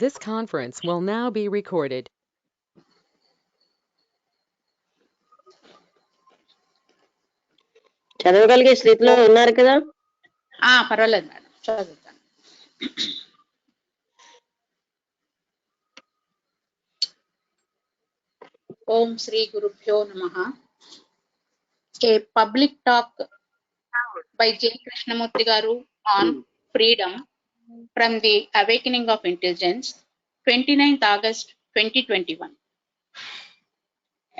This conference will now be recorded. చదవగలిగే స్థితిలో ఉన్నారు కదా? పర్వాలేదు మేడం, చదువుతాను. ఓం శ్రీ గురుభ్యో నమః. A public talk by J. Krishnamurthy garu on freedom from the awakening of intelligence, 29th August 2021.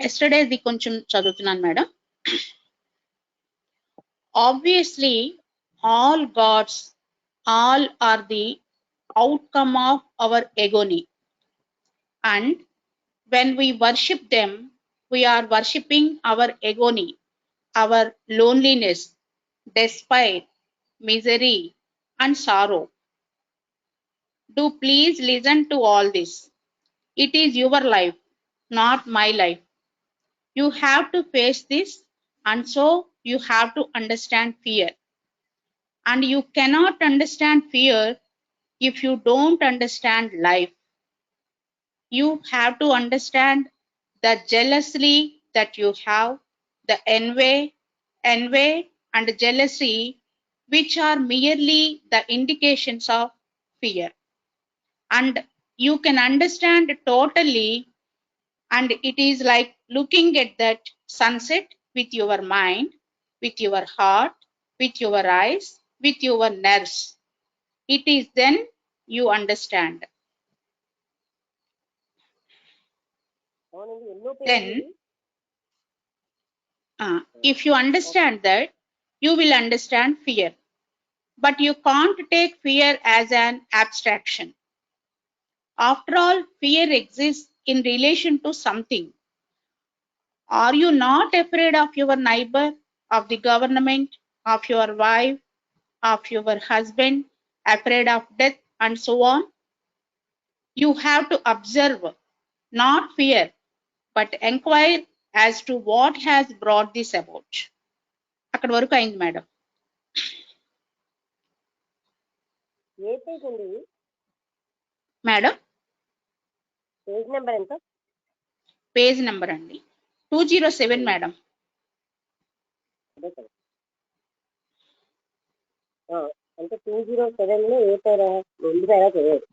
Yesterday the కొంచెం చదువుతున్నాను madam. Obviously, all gods, all are the outcome of our agony. And when we worship them, we are worshipping our agony, our loneliness, despair, misery, and sorrow. Do please listen to all this. It is your life, not my life. You have to face this, and so you have to understand fear. And you cannot understand fear if you don't understand life. You have to understand the jealousy that you have, the envy and jealousy, which are merely the indications of fear. And you can understand totally, and it is like looking at that sunset with your mind, with your heart, with your eyes, with your nerves. It is then you understand. Then if you understand that, you will understand fear. But you can't take fear as an abstraction. After all, fear exists in relation to something. Are you not afraid of your neighbor, of the government, of your wife, of your husband, afraid of death, and so on? You have to observe, not fear, but inquire as to what has brought this about. అక్కడ వరకు అయింది madam. Madam page number ఎంత? Page number అండి 207 madam. అంటే 207 లో ఏ పేరా? ముందు పేరా చదివారు?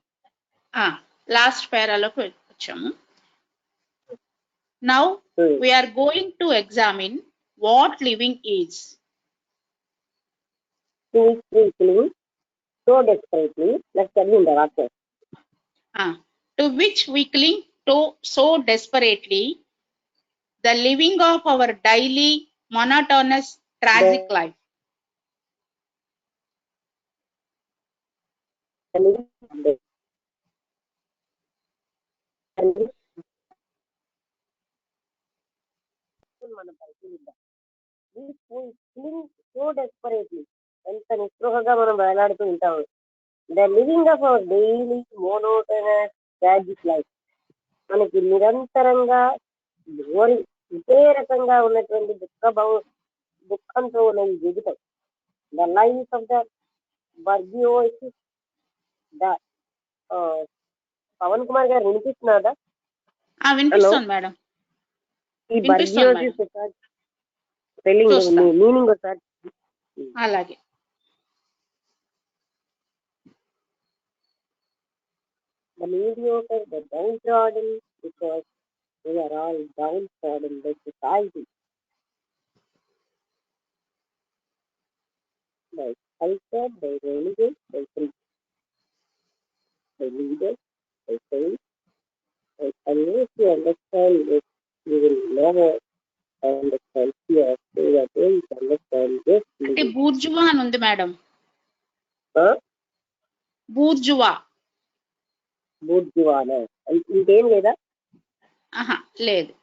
Last పేరాలోకి వచ్చాము. Now we are going to examine what living is. To which we cling so desperately. Let's study in the water. To which we cling to so desperately, the living of our daily, monotonous, tragic life. మనం పరిశీలిద్దాం. So desperately, ఎంత నిస్పృహగా మనం వేలాడుతూ ఉంటాము. The living of our daily monotonous tragic life, మనకి నిరంతరంగా ఇదే రకంగా ఉన్నటువంటి దుఃఖంతో ఉన్న ఈ జీవితం. The life of the bourgeoisie. The Pavan Kumar గారు వినిపిస్తున్నారా? వినిపిస్తుంది మేడం. ఈ బర్జియోసిస్ స్పెల్లింగ్ మీనింగ్ ఒకసారి. అలాగే. The mediocre, the downtrodden, because we are all downtrodden by society, by culture, by religion, by creed, by leaders, by faith. Unless you understand this, you will never understand fear. So you are going to understand this. అంటే bourgeois అని ఉంది madam. బూర్జువానా? ఇంకేం లేదా? లేదు.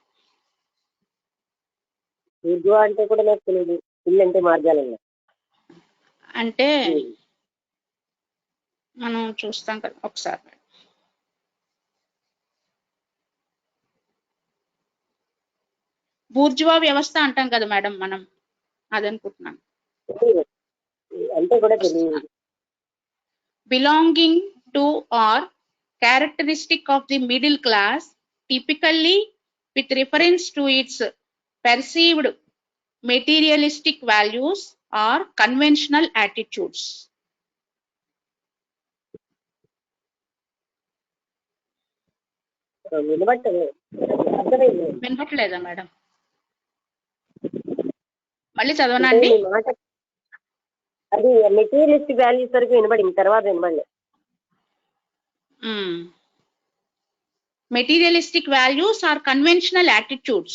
Bourgeois అంటే కూడా నాకు తెలియదు. ఇల్లు అంటే మార్గాలంగా అంటే మనం చూస్తాం కదా ఒకసారి. బూర్జువా వ్యవస్థ అంటాం కదా మేడం మనం, అదనుకుంటున్నాను. అంటే కూడా తెలియదు. Belonging to or characteristic of the middle class, typically with reference to its perceived materialistic values or conventional attitudes. వినబట్టదు, అర్థమైంది. వినపట్లేదా మేడం? మళ్ళీ చదవనా అంటే అండి? మీ మాట అది మెటీరియలిస్టిక్ వాల్యూస్ వరకు వినబడింది, తర్వాత వినబడలేదు. Materialistic values are conventional attitudes.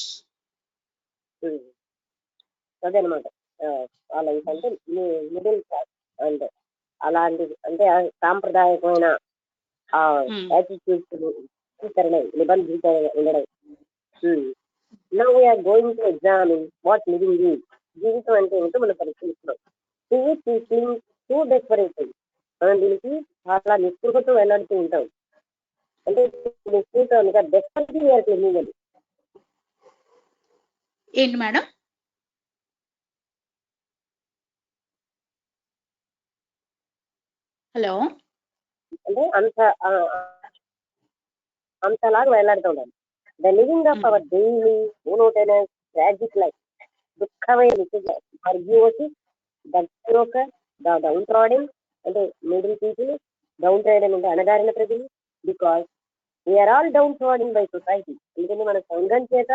అదే అనమాట. ఆ లైఫ్ అంటే మిడిల్ క్లాస్ అంటే అలాంటి అంటే సాంప్రదాయకమైన ఆ యాటిట్యూడ్స్ నిబంధించ ఉండడం. Now we're going to examine what living is. జీవితం అంటే ఏంటో మనం పరిశీలిస్తున్నాం. టూ డెస్పరేషన్, మనం దీనికి చాలా నిస్పృహతో వెళ్లాడుతూ ఉంటాం. అంటే నిస్పృహ డెస్పరేట్లీ వీఆర్ లివింగ్ అది. ఏంటి మేడం? హలో, అంటే అంతలాగా వెళ్లాడుతూ ఉండాలి. The living of our daily monotonous tragic life, దుఃఖమైన ద డౌన్ ట్రాడింగ్ అంటే మిడిల్ పీపుల్, డౌన్ ట్రాడింగ్ అంటే అణగారిన ప్రజలు. Because we are all downtrodden by society. ఎందుకంటే మన సంఘం చేత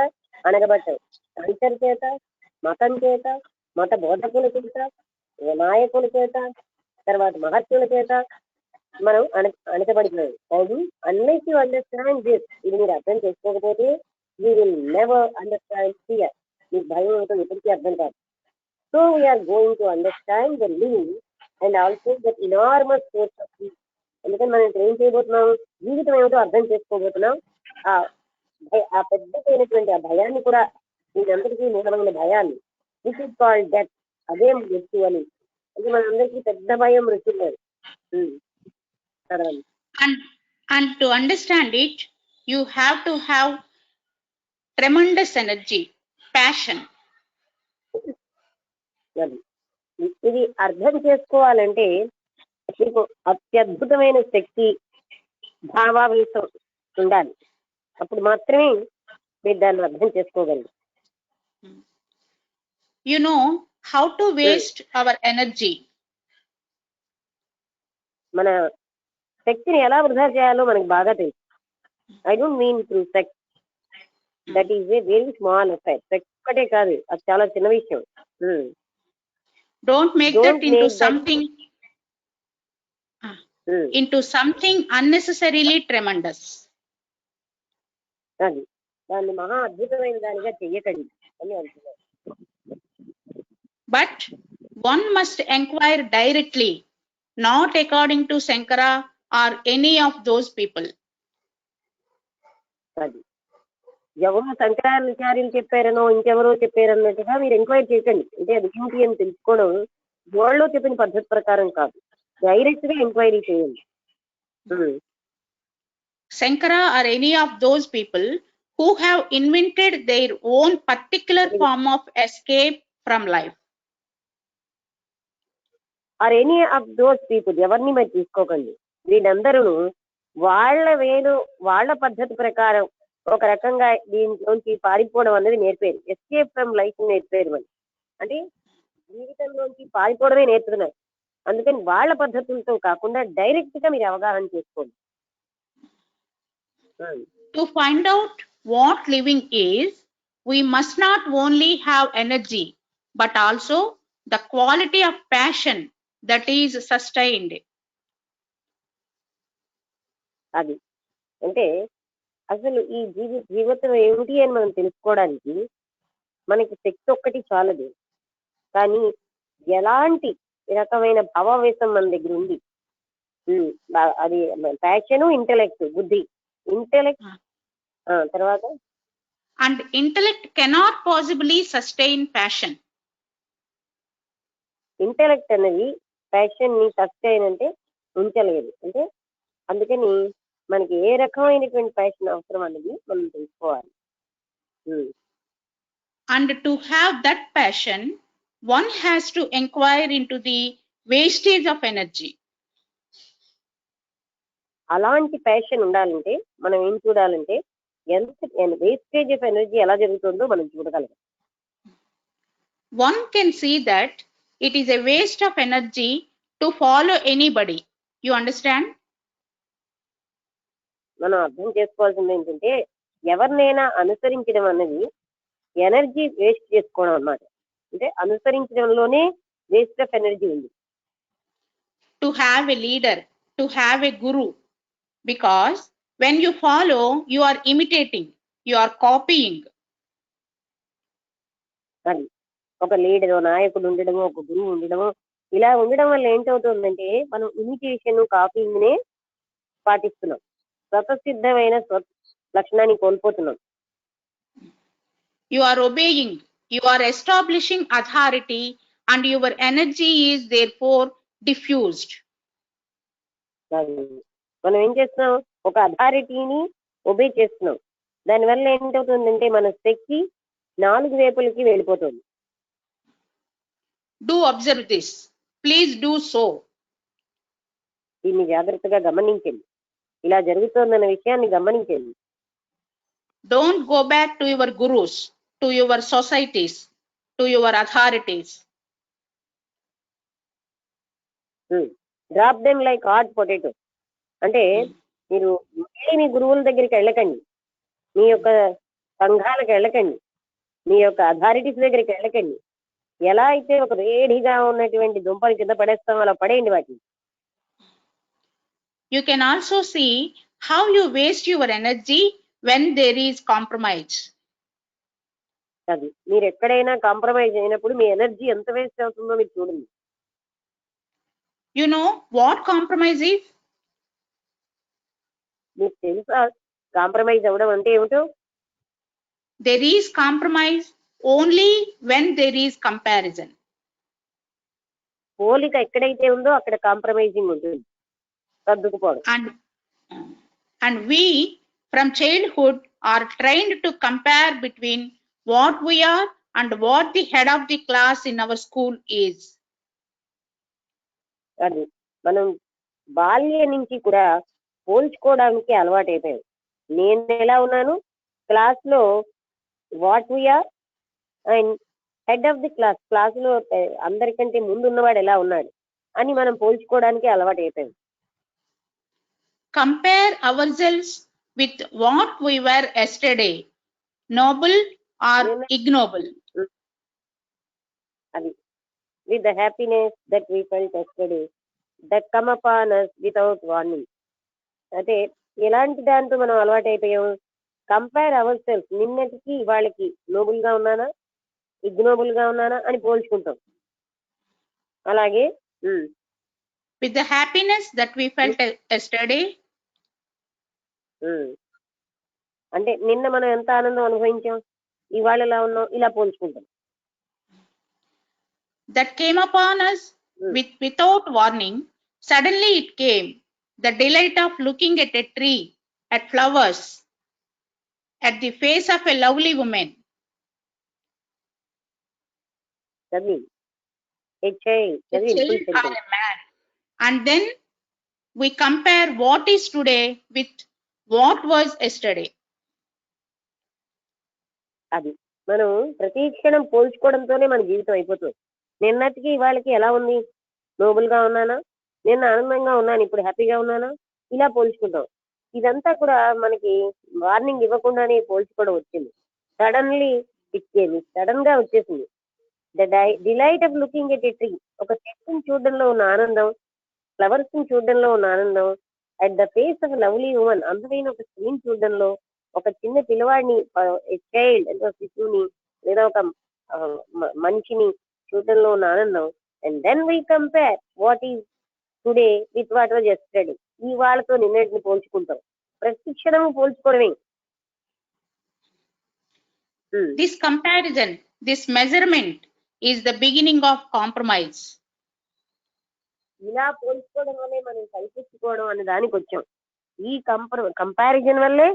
అనగబట్టాం, కల్చర్ చేత, మతం చేత, మత బోధకుల చేత, నాయకుల చేత, తర్వాత మహర్షుల చేత మనం అణచబడుతున్నాం. అవును, అన్లెస్ యూ అండర్స్టాండ్ దిస్, ఇది మీరు అర్థం చేసుకోకపోతే you will never understand fear. మీకు భయం ఏంటో ఎప్పటికీ అర్థం కాదు. So we're going to understand the living and also that enormous source of peace. ఎందుకంటే మనం ఇప్పుడు ఏం చేయబోతున్నాం, జీవితం ఏమిటో అర్థం చేసుకోబోతున్నాం. ఆ పెద్దమైనటువంటి ఆ భయాన్ని కూడా, దీనందరికీ మూలమైన భయాన్ని, విచ్ ఇస్ కాల్డ్ డెత్, అదే మృత్యు అని. అంటే మనందరికీ పెద్ద భయం మృత్యు లేదు. And to understand it, you have to have tremendous energy, passion. ఇది అర్థం చేసుకోవాలంటే మీకు అత్యద్భుతమైన శక్తి, భావావేశం ఉండాలి. అప్పుడు మాత్రమే మీరు దాన్ని అర్థం చేసుకోగలరు. You know how to waste our energy. మన శక్తిని ఎలా వృధా చేయాలో మనకు బాగా తెలుసు. I don't mean through sex, that is a very small effect. Sex ఒకటే కాదు, అది చాలా చిన్న విషయం. Don't make that into something unnecessarily tremendous. అది దాన్ని మహా అద్భుతమైన దానిగా చెయ్యకండి అని అంటున్నారు. But one must inquire directly, not according to Sankara or any of those people. అది ఎవరో శంకరాచార్యులు చెప్పారనో ఇంకెవరో చెప్పారన్నట్టుగా మీరు ఎంక్వైరీ చేయకండి. అంటే అది ఏంటి అని తెలుసుకోవడం వాళ్ళు చెప్పిన పద్ధతి ప్రకారం కాదు, డైరెక్ట్ గా ఎంక్వైరీ చేయండి. Sankara or any of those people who have invented their own particular form of escape from life. Or any of those people, ఎవరిని మరి తీసుకోకండి. వీళ్ళందరూ వాళ్ళ పద్ధతి ప్రకారం ఒక రకంగా దీంట్లోంచి పారిపోవడం అనేది నేర్పేరు. ఎస్కేప్ ఫ్రమ్ లైఫ్ నేర్పేరు అని, అంటే జీవితంలోంచి పారిపోవడమే నేర్పుతున్నారు. అందుకని వాళ్ళ పద్ధతులతో కాకుండా డైరెక్ట్ గా మీరు అవగాహన చేసుకోండి. To find out what living is, we must not only have energy, but also the quality of passion that is sustained. అది అంటే అసలు ఈ జీవితం ఏమిటి అని మనం తెలుసుకోవడానికి మనకి శక్తి ఒక్కటి చాలదు, కానీ ఎలాంటి రకమైన భావావేశం మన దగ్గర ఉంది. అది ప్యాషన్, ఇంటెలెక్ట్, బుద్ధి. ఇంటెలెక్ట్ తర్వాత and intellect cannot possibly sustain passion. Intellect అనేది ప్యాషన్ ని సస్టైన్ అంటే ఉంచలేదు. అంటే అందుకని మనకి ఏ రకమైనటువంటి ప్యాషన్ అవసరం అనేది మనం తెలుసుకోవాలి. And to have that passion, one has to inquire into the wastage of energy. అలాంటి ప్యాషన్ ఉండాలంటే మనం ఏం చూడాలంటే ఎంత వేస్టేజ్ ఆఫ్ ఎనర్జీ ఎలా జరుగుతుందో మనం చూడగలం. One can see that it is a waste of energy to follow anybody. You understand? మనం అర్థం చేసుకోవాల్సింది ఏంటంటే ఎవరినైనా అనుసరించడం అన్నది ఎనర్జీ వేస్ట్ చేసుకోవడం అన్నమాట. అంటే అనుసరించడంలోనే వేస్ట్ ఆఫ్ ఎనర్జీ ఉంది. To have a leader, to have a guru, because when you follow, you are imitating, you are copying. అది ఒక లీడర్ నాయకుడు ఉండడము, ఒక గురువు ఉండడము, ఇలా ఉండడం వల్ల ఏంటవుతుందంటే మనం ఇమిటేషన్ కాపీయింగ్ నే పాటిస్తున్నాం. స్వతసిద్ధమైన లక్షణాన్ని కోల్పోతున్నాం. You are obeying, you are establishing authority, and your energy is therefore diffused. మనం ఏం చేస్తున్నాం, ఒక అథారిటీని ఒబే చేస్తున్నాం. దానివల్ల ఏంటవుతుందంటే మన శక్తి 4 వైపులకి వెళ్ళిపోతుంది. Do observe this. Please do so. దీన్ని జాగ్రత్తగా గమనించండి. ఇలా జరుగుతోందన్న విషయాన్ని గమనించండి. Don't go back to your gurus, to your societies, to your authorities. Drop them like hot potato. అంటే మీరు మళ్ళీ మీ గురువుల దగ్గరికి వెళ్ళకండి, మీ యొక్క సంఘాలకు వెళ్ళకండి, మీ యొక్క అథారిటీస్ దగ్గరికి వెళ్ళకండి. ఎలా అయితే ఒక వేడిగా ఉన్నటువంటి దుంపలు కింద పడేస్తామో అలా పడేయండి వాటిని. You can also see how you waste your energy when there is compromise. అది మీరు ఎక్కడైనా కాంప్రమైజ్ అయినప్పుడు మీ ఎనర్జీ ఎంత వేస్ట్ అవుతుందో మీరు చూడండి. You know what compromise is? మీకు తెలుసా కాంప్రమైజ్ అవ్వడం అంటే ఏమిటో? There is compromise only when there is comparison. పోలిక ఎక్కడైతే ఉందో అక్కడ కాంప్రమైజింగ్ ఉంటుంది, సర్దుకుపోవడం. And we from childhood are trained to compare between what we are and what the head of the class in our school is. అది మనం బాల్య నుంచి కూడా పోల్చుకోవడానికి అలవాటు అయిపోయాం. నేను ఎలా ఉన్నాను క్లాస్ లో, what we're and head of the class, class లో అందరికంటే ముందు ఉన్నవాడు ఎలా ఉన్నాడు అని మనం పోల్చుకోవడానికి అలవాటు అయిపోయాం. Compare ourselves with what we were yesterday, noble or ignoble. అది with the happiness that we felt yesterday that come upon us without warning. అంటే ఎలాంటి దాంతో మనం అలవాటు అయిపోయాం, కంపేర్ అవర్ సెల్ఫ్, నిన్నటికి వాళ్ళకి నోబుల్ గా ఉన్నానా ఇగ్నోబుల్ గా ఉన్నానా అని పోల్చుకుంటాం. అలాగే with the happiness that we felt yesterday, అంటే నిన్న మనం ఎంత ఆనందం అనుభవించాం, ఇవాళ ఎలా ఉన్నాం, ఇలా పోల్చుకుంటాం. that came upon us without warning. Suddenly it came, the delight of looking at a tree, at flowers, at the face of a lovely woman. A child or a man. And then we compare what is today with what was yesterday. అది మనం ప్రతి క్షణం పోల్చుకోవడంతోనే మన జీవితం అయిపోతుంది. నిన్నటికి ఇవాళకి ఎలా ఉంది, నోబుల్ గా ఉన్నానా, నిన్న ఆనందంగా ఉన్నాను ఇప్పుడు హ్యాపీగా ఉన్నానా, ఇలా పోల్చుకుంటాం. ఇదంతా కూడా మనకి వార్నింగ్ ఇవ్వకుండానే పోల్చుకోవడం వచ్చింది. సడన్ గా వచ్చేసింది. The delight of looking at a tree, ఒక చెట్టుని చూడడంలో ఉన్న ఆనందం, ఫ్లవర్స్ ని చూడడంలో ఉన్న ఆనందం, at the face of lovely women, అందమైన ఒక స్త్రీని చూడడంలో, ఒక చిన్న పిల్లవాడిని, చైల్డ్ అంటే ఒక శిశువుని లేదా ఒక మనిషిని చూడడంలో ఉన్న ఆనందం. And then we compare what is today with what was yesterday. ఈ వాళ్ళతో నిన్నటిని పోల్చుకుంటాం. ప్రతి క్షణము పోల్చుకోవడమే. This comparison, this measurement is the beginning of compromise. ఇలా పోల్చుకోవడం వల్లే మనం కల్పించుకోవడం అనే దానికి వచ్చాం. ఈ కంపారిజన్ వల్లే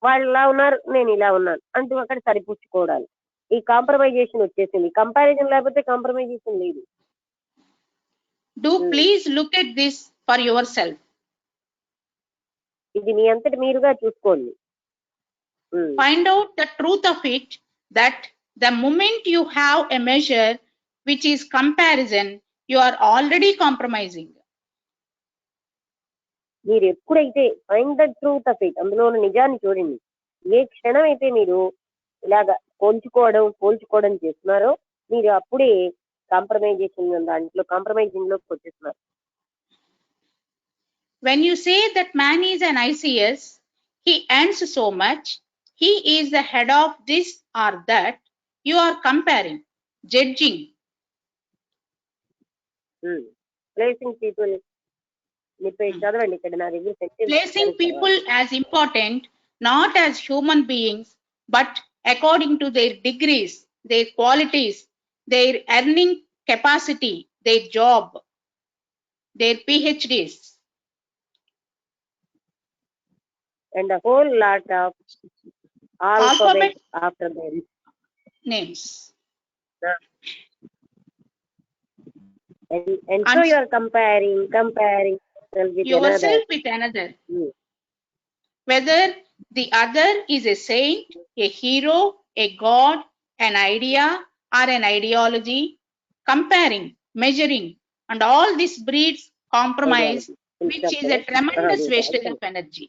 వాళ్ళు ఇలా ఉన్నారు నేను ఇలా ఉన్నాను అంటూ అక్కడ సరిపుచ్చుకోవడాలి. ఈ కాంప్రమైజేషన్ వచ్చేసింది. కంపారిజన్ లేకపోతే కాంప్రమైజేషన్ లేదు. Do please look at this for yourself. ఇది మీ అంతటి మీరుగా చూసుకోండి. Find out the truth of it, that the moment you have a measure which is comparison, you are already compromising. మీరు ఎప్పుడైతే find the truth of it, అందులో ఉన్న నిజాన్ని చూడండి. ఏ క్షణం అయితే మీరు ఇలాగా పోల్చుకోవడం చేస్తున్నారో మీరు అప్పుడే కాంప్రమైజింగ్ లోకి వచ్చేస్తున్నారు. When you say that man is an ICS, he earns so much, he is the head of this or that, you are comparing, judging. Placing people, చదవండి ఇక్కడ నా review. Placing people as important, not as human beings, but according to their degrees, their qualities, their earning capacity, their job, their PhDs. And a whole lot of alphabet after their names. And so you are comparing yourself with another. Whether the other is a saint, a hero, a god, an idea, or an ideology, comparing, measuring, and all this breeds compromise, which is a tremendous wastage of energy.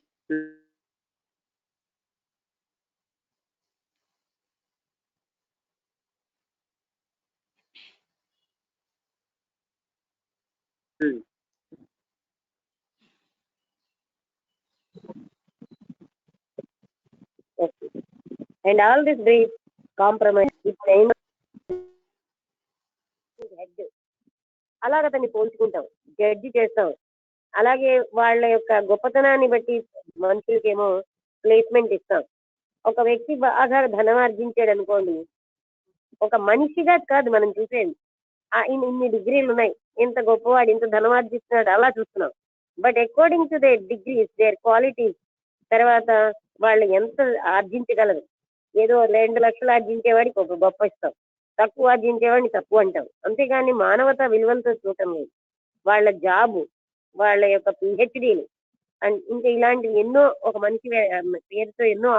Okay. And all this breeds compromise. అలాగ దాన్ని పోల్చుకుంటాం, judge చేస్తాం. అలాగే వాళ్ళ యొక్క గొప్పతనాన్ని బట్టి మనుషులకేమో placement ఇస్తాం. ఒక వ్యక్తి బాగా ధనం ఆర్జించాడు అనుకోండి, ఒక మనిషిగా కాదు మనం చూసేది, ఇన్ని డిగ్రీలు ఉన్నాయి, ఇంత గొప్పవాడు, ఇంత ధనం ఆర్జిస్తున్నాడు అలా చూస్తున్నాం. But according to their degrees, their qualities, తర్వాత వాళ్ళు ఎంత ఆర్జించగలరు. ఏదో 2 లక్షలు ఆర్జించేవాడికి ఒక గొప్ప ఇస్తాం, తక్కువ ఆర్జించేవాడిని తక్కువ అంటాం. అంతేగాని మానవత విలువలతో చూడటం లేదు. వాళ్ళ జాబు, వాళ్ళ యొక్క పిహెచ్డీలు అండ్ ఇంకా ఇలాంటివి ఎన్నో, ఒక మనిషి పేరుతో ఎన్నో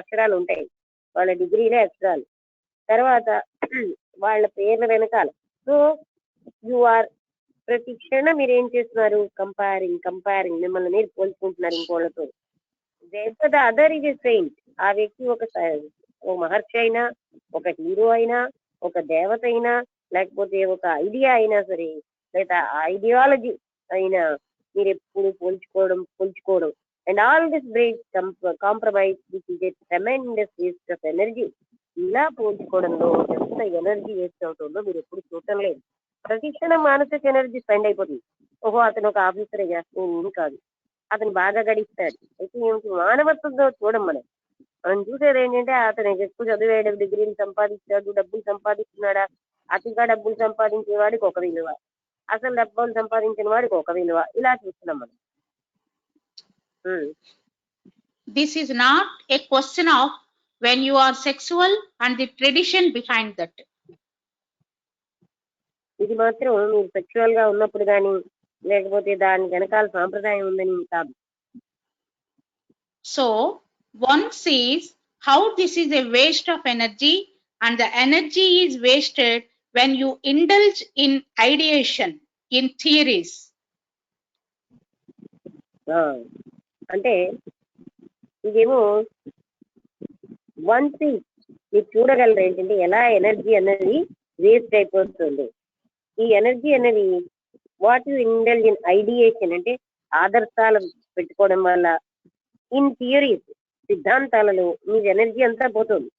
అక్షరాలు ఉంటాయి, వాళ్ళ డిగ్రీలే అక్షరాలు. తర్వాత వాళ్ళ పేర్ల వెనకాల. సో యు ఆర్ ప్రతి క్షణం మీరు ఏం చేస్తున్నారు? కంపేరింగ్, మిమ్మల్ని మీరు పోల్చుకుంటున్నారు ఇంకోళ్ళతో. The other is a saint. ఆ వ్యక్తి ఒక మహర్షి అయినా, ఒక హీరో అయినా, ఒక దేవత అయినా, లేకపోతే ఒక ఐడియా అయినా సరే, లేదా ఐడియాలజీ అయినా, మీరు ఎప్పుడు పోల్చుకోవడం and all this break compromise which is a tremendous waste of energy. ఇలా పోల్చుకోవడంలో ఎంత ఎనర్జీ వేస్ట్ అవుతుందో మీరు ఎప్పుడు చూడటం లేదు. ప్రతి క్షణం మానసిక ఎనర్జీ స్పెండ్ అయిపోతుంది. ఓహో అతను ఒక ఆఫీసరే చేస్తాను, ఏం కాదు, అతను బాగా గడిస్తాడు. అయితే ఏమిటి మానవత్వంతో చూడం మనం చూసేది ఏంటంటే అతను ఎక్కువ చదివేయడం, డిగ్రీలు సంపాదించాడు, డబ్బులు సంపాదిస్తున్నాడా, అతిగా డబ్బులు సంపాదించే వాడికి ఒక విలువ, అసలు డబ్బులు సంపాదించిన వాడికి ఒక విలువ, ఇలా చూస్తున్నాం మనం. This is not a question of when you are sexual and the tradition behind that. ఇది మాత్రం మీరు సెక్చువల్ గా ఉన్నప్పుడు కానీ, లేకపోతే దాని వెనకాల సాంప్రదాయం ఉందని కాదు. So one sees how this is a waste of energy, and the energy is wasted when you indulge in ideation, in theories. అంటే ఇదేమో వన్ థింగ్ మీరు చూడగలరు ఏంటంటే ఎలా ఎనర్జీ అనేది వేస్ట్ అయిపోతుంది. ఈ ఎనర్జీ అనేది what you indulge in ideation అంటే ఆదర్శాలు పెట్టుకోవడం వల్ల, ఇన్ థియరీస్ సిద్ధాంతాలలో మీ ఎనర్జీ అంతా పోతుంది.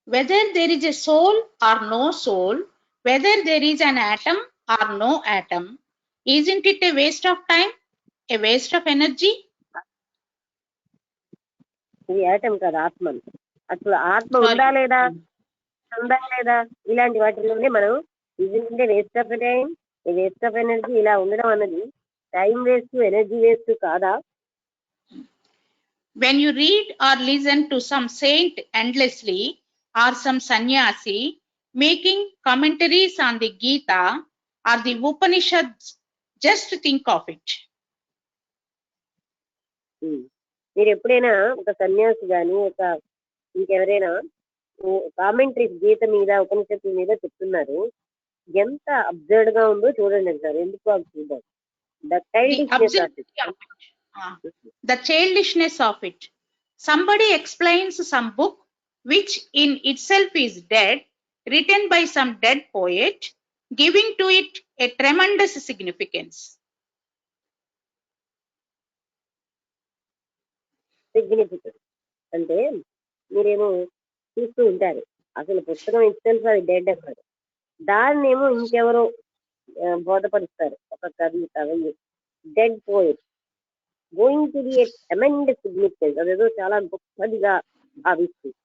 Whether there is a soul or no soul, whether there is an atom or no atom, isn't it a waste of time, a waste of energy? ఇది atom కాదు, ఆత్మ. అసలు ఆత్మ ఉందా లేదా ఇలాంటి వాటిలోనే మనం ఇది waste of time, waste of energy ఇలా ఉండడం అన్నది టైం వేస్ట్, ఎనర్జీ వేస్ట్ కాదా? When you read or listen to some saint endlessly, or some sannyasi making commentaries on the Gita or the Upanishads, just think of it. మీరు ఎప్పుడైనా ఒక సన్యాసి కానీ ఒక ఇంకెవరైనా కామెంటరీ గీత మీద ఉపనిషత్తుల మీద చెప్తున్నారు, ఎంత అబ్జర్డ్ గా ఉందో చూడండి అంటారు. ఎందుకు అది చూద్దాం. The childishness of it. Somebody explains some book which in itself is dead, written by some dead poet, giving to it a tremendous significance. Significant అంటే మీరేమో చూస్తూ ఉంటారు, అసలు పుస్తకం ఇట్సెల్ఫ్ అది డెడ్ అన్నారు, దాన్నేమో ఇంకెవరో బోధపరుస్తారు. ఒక కవి dead poet going to be a tremendous significance, అదేదో చాలా గొప్పదిగా భావిస్తుంది.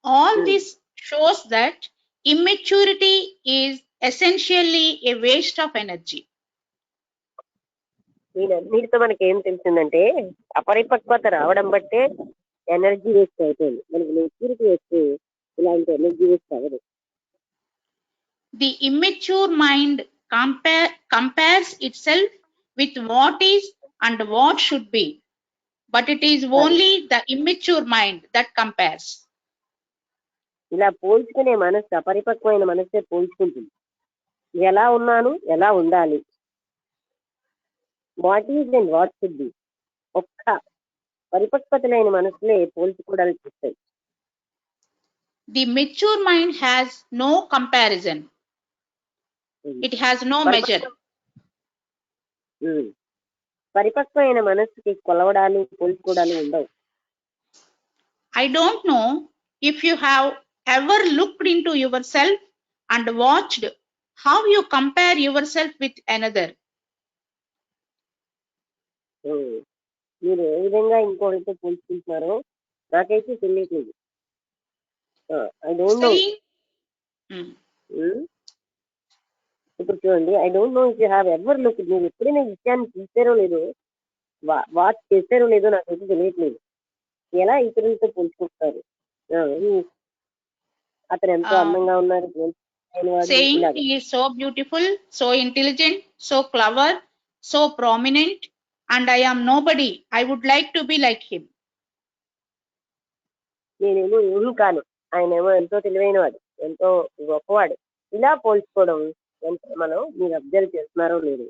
All this shows that immaturity is essentially a waste of energy. వీటితో మనకి ఏం తెలిసిందంటే అపరిపక్వత రావడం బట్టే ఎనర్జీ వేస్ట్ అవుతుంది. మనకి మెచ్యూరిటీ వస్తే ఇలాంటి ఎనర్జీ వేస్ట్ అవ్వదు. The immature mind compares itself with what is and what should be, but it is only the immature mind that compares. ఇలా పోల్చుకునే మనస్సు, అపరిపక్వమైన మనస్సే పోల్చుకుంటుంది. ఎలా ఉన్నాను, ఎలా ఉండాలి, what is and what should be. ఒక్క పరిపక్వత లేని మనసులే పోల్చుకోవడానికి వస్తాయి. The mature mind has no comparison. It has no measure. పరిపక్వమైన మనస్సుకి కొలవడాలు, పోల్చుకోవడాలు ఉండవు. I don't know if you have ever looked into yourself and watched how you compare yourself with another. మీరు ఏ విధంగా ఇంకోటితో పోల్చుకుంటున్నారో నాకైతే తెలియట్లేదు. I don't know. ఇప్పుడు చూడండి, I don't know if you have ever look, మీరు ఎప్పుడైనా విషయాన్ని చూసారో లేదో, వాచ్ చేశారో లేదో నాకైతే తెలియట్లేదు. ఎలా ఇతరులతో పోల్చుకుంటారు? అతను ఎంతో అందంగా ఉన్నారు, saying he is so beautiful, so intelligent, so clever, so prominent, and I am nobody. I would like to be like him. నేనేమో ఏమీ కాను, ఆయనేమో ఎంతో తెలివైనవాడు, ఎంతో గొప్పవాడు. ఇలా పోల్చుకోవడం మనం మీరు అబ్జర్వ్ చేస్తున్నారో లేదు.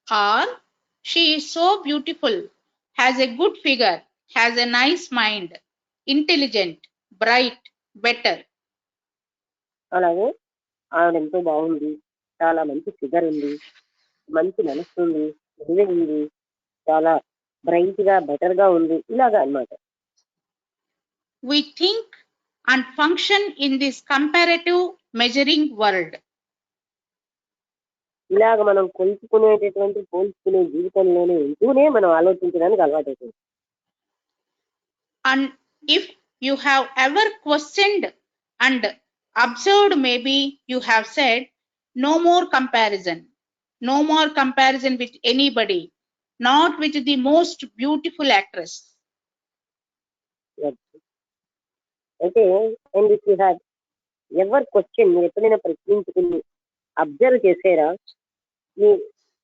Or she is so beautiful, has a good figure, has a nice mind, intelligent, bright, better. అలాగే ఆవిడ ఎంతో బాగుంది, చాలా మంచి ఫిగర్ ఉంది, మంచి మనసు ఉంది, తెలివైంది, చాలా బ్రైట్ గా బెటర్ గా ఉంది, ఇలాగా అన్నమాట. We think and function in this comparative measuring world. ఇలాగ మనం కొలుచుకునేటటువంటి పోల్చుకునే జీవితంలోనే ఉంటూనే మనం ఆలోచించడానికి అలవాటు అవుతుంది. And if you have ever questioned and observed, maybe you have said, no more comparison, no more comparison with anybody, not with the most beautiful actress. అయితే and if you have ever question, మీరు ఎప్పుడైనా ప్రశ్నించుకుని observe చేసారా, you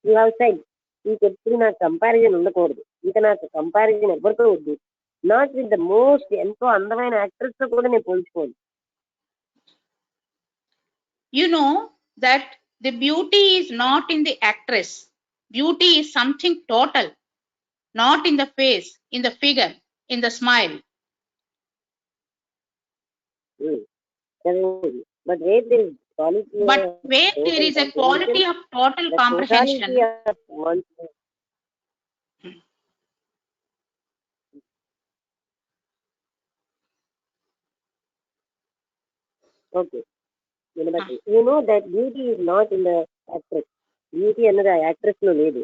have side, ఇంకెప్పుడు నాకు comparison ఉండకూడదు, ఇంకా నాకు comparison ఎవరితో వద్దు, నాట్ విత్ ద మోస్ట్, ఎంతో అందమైన యాక్ట్రెస్ తో కూడా నేను పోల్చుకోను. You know that the beauty is not in the actress. Beauty is something total, not in the face, in the figure, in the smile. But where there is quality, but where there is a quality of total comprehension, okay, you know that beauty is not in the actress. Beauty అన్నది ఆ actress లో లేదు.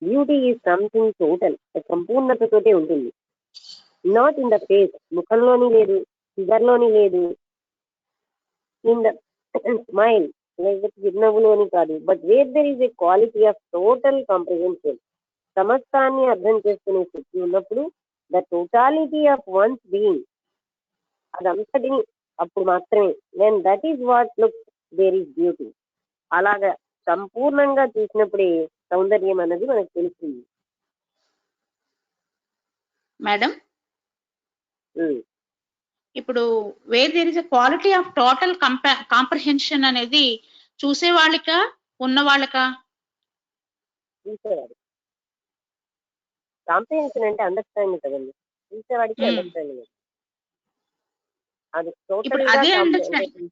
Beauty is something total, సంపూర్ణతతోటే ఉంటుంది. Not in the face, ముఖంలోని లేదు, figure లోని లేదు, in the smile, లేకపోతే చిరునవ్వులోని కాదు. But where there is a quality of total comprehension, సమస్తాన్ని అర్థం చేసుకునే శక్తి ఉన్నప్పుడు, the totality of one's being, అదంతటిని అప్పుడు మాత్రమే, then that is what look there is beauty. అలాగా సంపూర్ణంగా చూసినప్పుడే సౌందర్యం అన్నది మనకు తెలుస్తుంది. మేడం, ఇప్పుడు where there is a quality of total comprehension అనేది చూసే వాళ్ళక ఉన్న వాళ్ళక? చూసేవాడు. కాంప్రిహెన్షన్ అంటే అండర్స్టాండింగ్ కదండి, చూసేవాడికి అండర్స్టాండింగ్. అది ఇప్పుడు అదే అండర్స్టాండింగ్.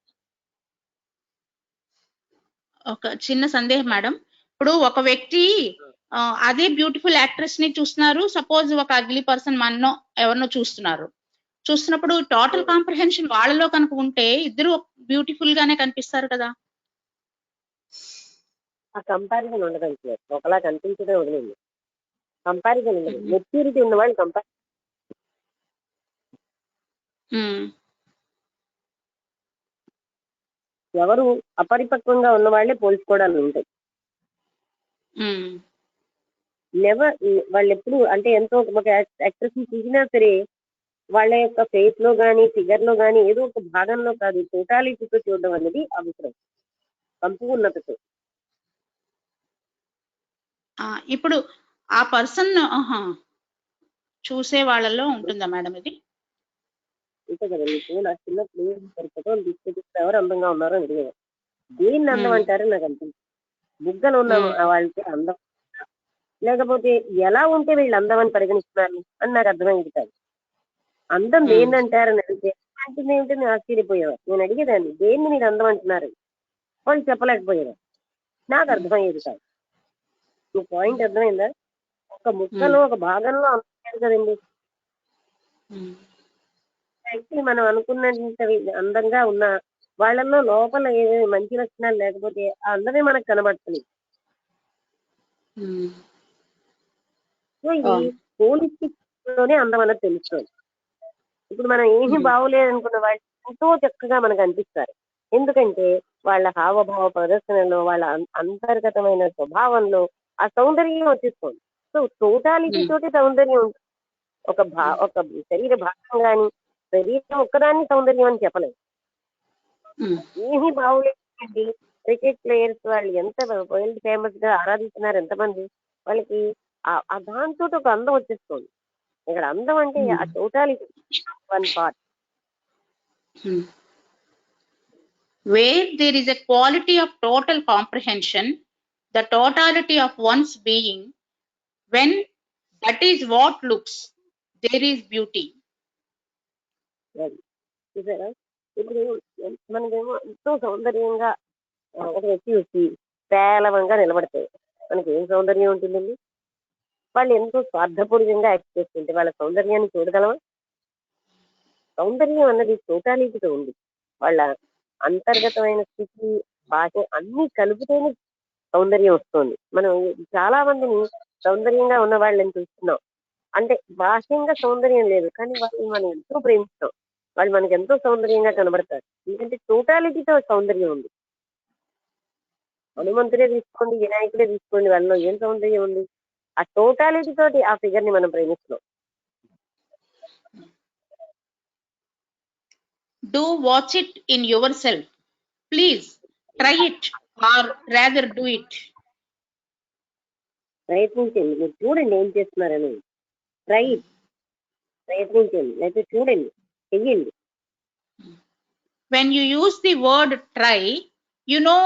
ఒక చిన్న సందేహం మేడం, ఇప్పుడు ఒక వ్యక్తి అదే బ్యూటిఫుల్ యాక్ట్రెస్ ని చూస్తున్నారు, సపోజ్ ఒక అగ్లీ పర్సన్ మనో ఎవరినో చూస్తున్నప్పుడు టోటల్ కాంప్రహెన్షన్ వాళ్ళలో కనుక ఉంటే ఇద్దరు బ్యూటిఫుల్ గానే కనిపిస్తారు కదా. ఆ కంపారిజన్ ఉండదండి, ఒకలా కనిపించడే వదిలేదు. కంపారిజన్ ఉండదు. మెచ్యూరిటీ ఉన్న వాళ్ళు ఎవరు అపరిపక్వంగా ఉన్న వాళ్ళే పోల్చుకోవడాలు ఉంటాయి. నెవర్ వాళ్ళు ఎప్పుడు అంటే ఎంతో ఒక యాక్ట్రెస్ ని చూసినా సరే వాళ్ళ యొక్క ఫేస్ లో గానీ ఫిగర్ లో గానీ ఏదో ఒక భాగంలో కాదు, టోటాలిటీతో చూడడం అనేది అవసరం, సంపూర్ణతతో. ఇప్పుడు ఆ పర్సన్ చూసే వాళ్ళలో ఉంటుందా మేడం ఇది? అంతే కదండి. ఇప్పుడు నా చిన్నప్పుడు ఫోటోలు తీసుకొచ్చి ఎవరు అందంగా ఉన్నారో అడిగేవారు. దేన్ని అందం అంటారో నాకు అనిపించింది. బుగ్గలు ఉన్న వాళ్ళకి అందం, లేకపోతే ఎలా ఉంటే వీళ్ళు అందం అని పరిగణిస్తున్నారు అని నాకు అర్థమైంది కాదు. అందం దేన్నంటారని అడిగితే అంటే ఏమిటో నేను ఆశ్చర్యపోయేవారు. నేను అడిగేదాన్ని దేన్ని మీరు అందం అంటున్నారు, వాళ్ళు చెప్పలేకపోయేవారు. నాకు అర్థమయ్యేది కాదు. ఈ పాయింట్ అర్థమైందా? ఒక ముక్కలో ఒక భాగంలో అందం కదండి. వ్యక్తి మనం అనుకున్నంత అందంగా ఉన్న వాళ్ళల్లో లోపల ఏదైనా మంచి లక్షణాలు లేకపోతే ఆ అందమే మనకు కనబడుతుంది. సో ఇది పోలిస్తేనే అందం అన్నది తెలుస్తుంది. ఇప్పుడు మనం ఏమీ బాగోలేదనుకున్న వాళ్ళు ఎంతో చక్కగా మనకు అనిపిస్తారు. ఎందుకంటే వాళ్ళ హావభావ ప్రదర్శనలో, వాళ్ళ అంతర్గతమైన స్వభావంలో ఆ సౌందర్యం వచ్చేస్తుంది. సో టోటాలిటీ తోటి సౌందర్యం ఉంటుంది. ఒక శరీర భాగం కానీ శరీరం ఒక్కదాన్ని సౌందర్యం అని చెప్పలేదు. ఏమీ బాగోలేదండి. క్రికెట్ ప్లేయర్స్ వాళ్ళు ఎంత వరల్డ్ ఫేమస్ గా ఆరాధిస్తున్నారు ఎంతమంది, వాళ్ళకి దాంతో ఒక అందం వచ్చేస్తుంది. ఇక్కడ అందం అంటే ఆ totality one part. Where there is a quality of total comprehension, the totality of one's being, when that is what looks, there is beauty. చూసారా? ఇప్పుడు మనకేమో ఎంతో సౌందర్యంగా ఒక వ్యక్తి వచ్చి పేలవంగా నిలబడితే మనకి ఏం సౌందర్యం ఉంటుందండి? వాళ్ళు ఎంతో స్వార్థపూరితంగా యాక్ట్ చేస్తుంటే వాళ్ళ సౌందర్యాన్ని చూడగలమా? సౌందర్యం అన్నది టోటాలిటీతో ఉంది. వాళ్ళ అంతర్గతమైన స్థితి, భాష అన్ని కలుపుతూనే సౌందర్యం వస్తుంది. మనం చాలా మందిని సౌందర్యంగా ఉన్న వాళ్ళని చూస్తున్నాం, అంటే బాహ్యంగా సౌందర్యం లేదు కానీ వాళ్ళని మనం ఎంతో ప్రేమిస్తాం, వాళ్ళు మనకి ఎంతో సౌందర్యంగా కనబడతారు. ఎందుకంటే టోటాలిటీతో సౌందర్యం ఉంది. హనుమంతుడే తీసుకోండి, వినాయకుడే తీసుకోండి, వాళ్ళలో ఏం సౌందర్యం ఉంది? ఆ టోటాలిటీ తోటి ఆ ఫిగర్ ని మనం ప్రేమిస్తున్నాం. Do watch it in yourself. Please try it or rather do it. ప్రయత్నించండి, మీరు చూడండి ఏం చేస్తున్నారని. ట్రై ఇట్, ప్రయత్నించండి, లేకపోతే చూడండి, చెయ్యండి. When you use the word try, you know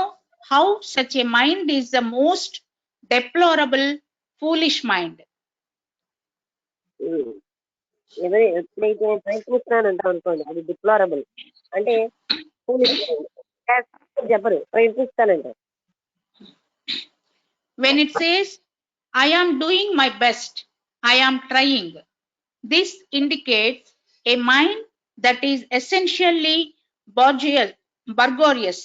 how such a mind is the most deplorable, foolish mind. ఎప్పుడైతే ప్రయత్నిస్తున్నాను అంటాం అనుకోండి, అది డిప్లోరబుల్ అంటే చెప్పరు, ప్రయత్నిస్తానంటారు. When it says I am doing my best, I am trying, this indicates a mind that is essentially burgorious.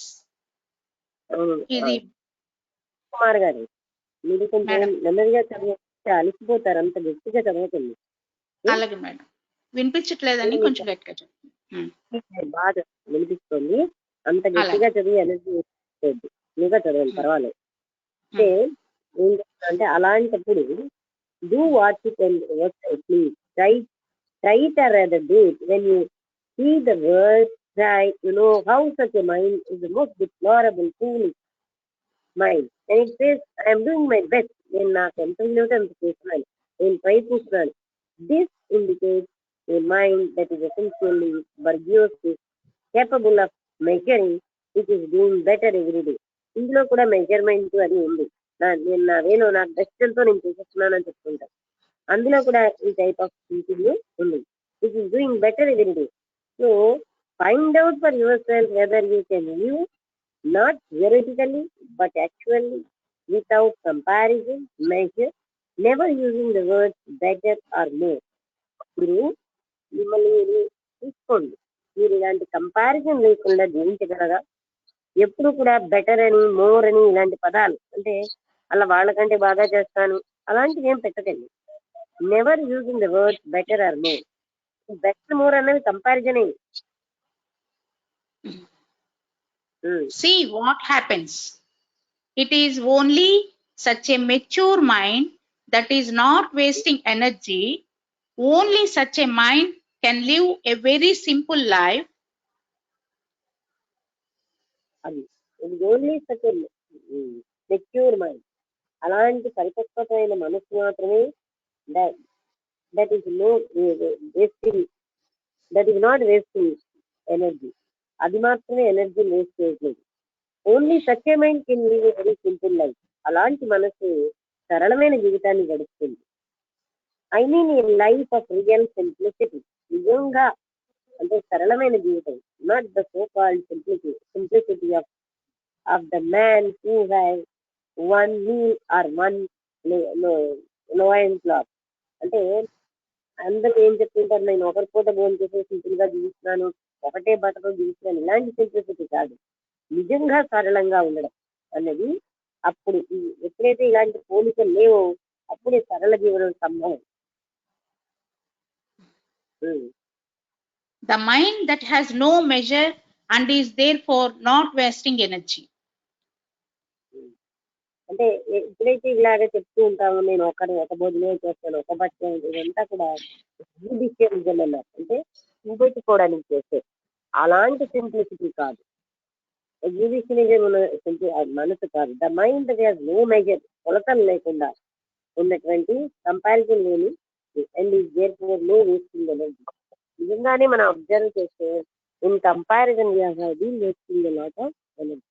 ఇది కుమార్ గారు, మీరు కొంచెం నెమ్మదిగా చదివితే అలిసిపోతారు, అంత గట్టిగా చదవకండి. అలాగే మేడం, వినిపించట్లేదని కొంచెం గట్టిగా చదవండి. బాగా వినిపిస్తుంది, అంత గట్టిగా చదివి ఎనర్జీ మీగా చదవండి, పర్వాలేదు. అంటే అలాంటప్పుడు do watch it and please try it or rather do it. When you see the word try, you know how such a mind is the most deplorable, foolish. Mind. And it says I'm doing my best. నేను నాకు ఎంత వీలవుతే అంత చేస్తున్నాను, నేను ప్రయత్నిస్తున్నాను. This indicates a mind that is essentially bourgeois capable of measuring which is doing better every day. ఇందులో కూడా మెజర్మెంట్ అది ఉంది. నేను నా వేలో నాకు బెస్ట్ ఎంతో నేను చేసేస్తున్నాను అని చెప్పుకుంటాను. అందులో కూడా ఈ టైప్ ఆఫ్ థింకింగ్ ఉంది, which is doing better every day. So find out for your self whether you can live not theoretically but actually, without comparison, measure, never using the words better or more. మీరు మిమ్మల్ని మీరు చూసుకోండి, మీరు ఇలాంటి comparison లేకుండా జీవించగలరా? ఎప్పుడు కూడా better అని, మోర్ అని ఇలాంటి పదాలు, అంటే అలా వాళ్ళకంటే బాగా చేస్తాను అలాంటివి ఏం పెట్టకండి. Never using the words better or more. Better more అన్నది comparison. See what happens. It is only such a mature mind that is not wasting energy. Only such a mind can live a very simple life. అది ఇది only such secure mind. అలాంటి పరిపక్వమైన మనసు మాత్రమే that is no wasting, that is not wasting energy. అది మాత్రమే energy waste చేయట్లేదు. Only such a mind can live a very simple life. అలాంటి మనసు సరళమైన జీవితాన్ని గడుపుతుంది. I mean a life of real simplicity. నిజంగా అంటే సరళమైన జీవితం. Not the so called simplicity of the man who have one meal or one loin cloth. అంటే అందరూ ఏం చెప్తుంటారు, నేను ఒకరి పూట భోజనం చేసి సింపుల్ గా జీవిస్తున్నాను, ఒకటే బట్టతో జీవిస్తున్నాను. ఇలాంటి సింప్లిసిటీ కాదు, నిజంగా సరళంగా ఉండడం అన్నది. అప్పుడు ఎప్పుడైతే ఇలాంటి పోలికలు లేవో అప్పుడే సరళ జీవనం సంభవం. The mind that has no measure and is therefore not wasting energy. అంటే ఎప్పుడైతే ఇలాగే చెప్తూ ఉంటామో, నేను ఒక భోజనం చేస్తాను, ఒక బట్ట, ఇదంతా కూడా జ్యుడిషియలిజం అన్నారు, అంటే చూపెట్టుకోవడానికి చేసే అలాంటి సింప్లిసిటీ కాదు. జ్యుడిషియలిజం మనసు కాదు. The mind that has no measure, కొలతలు లేకుండా ఉన్నటువంటి కంపారిజన్ లేని and is therefore no wasting energy. నిజంగానే మనం అబ్జర్వ్ చేస్తే in comparison wasting lot of energy.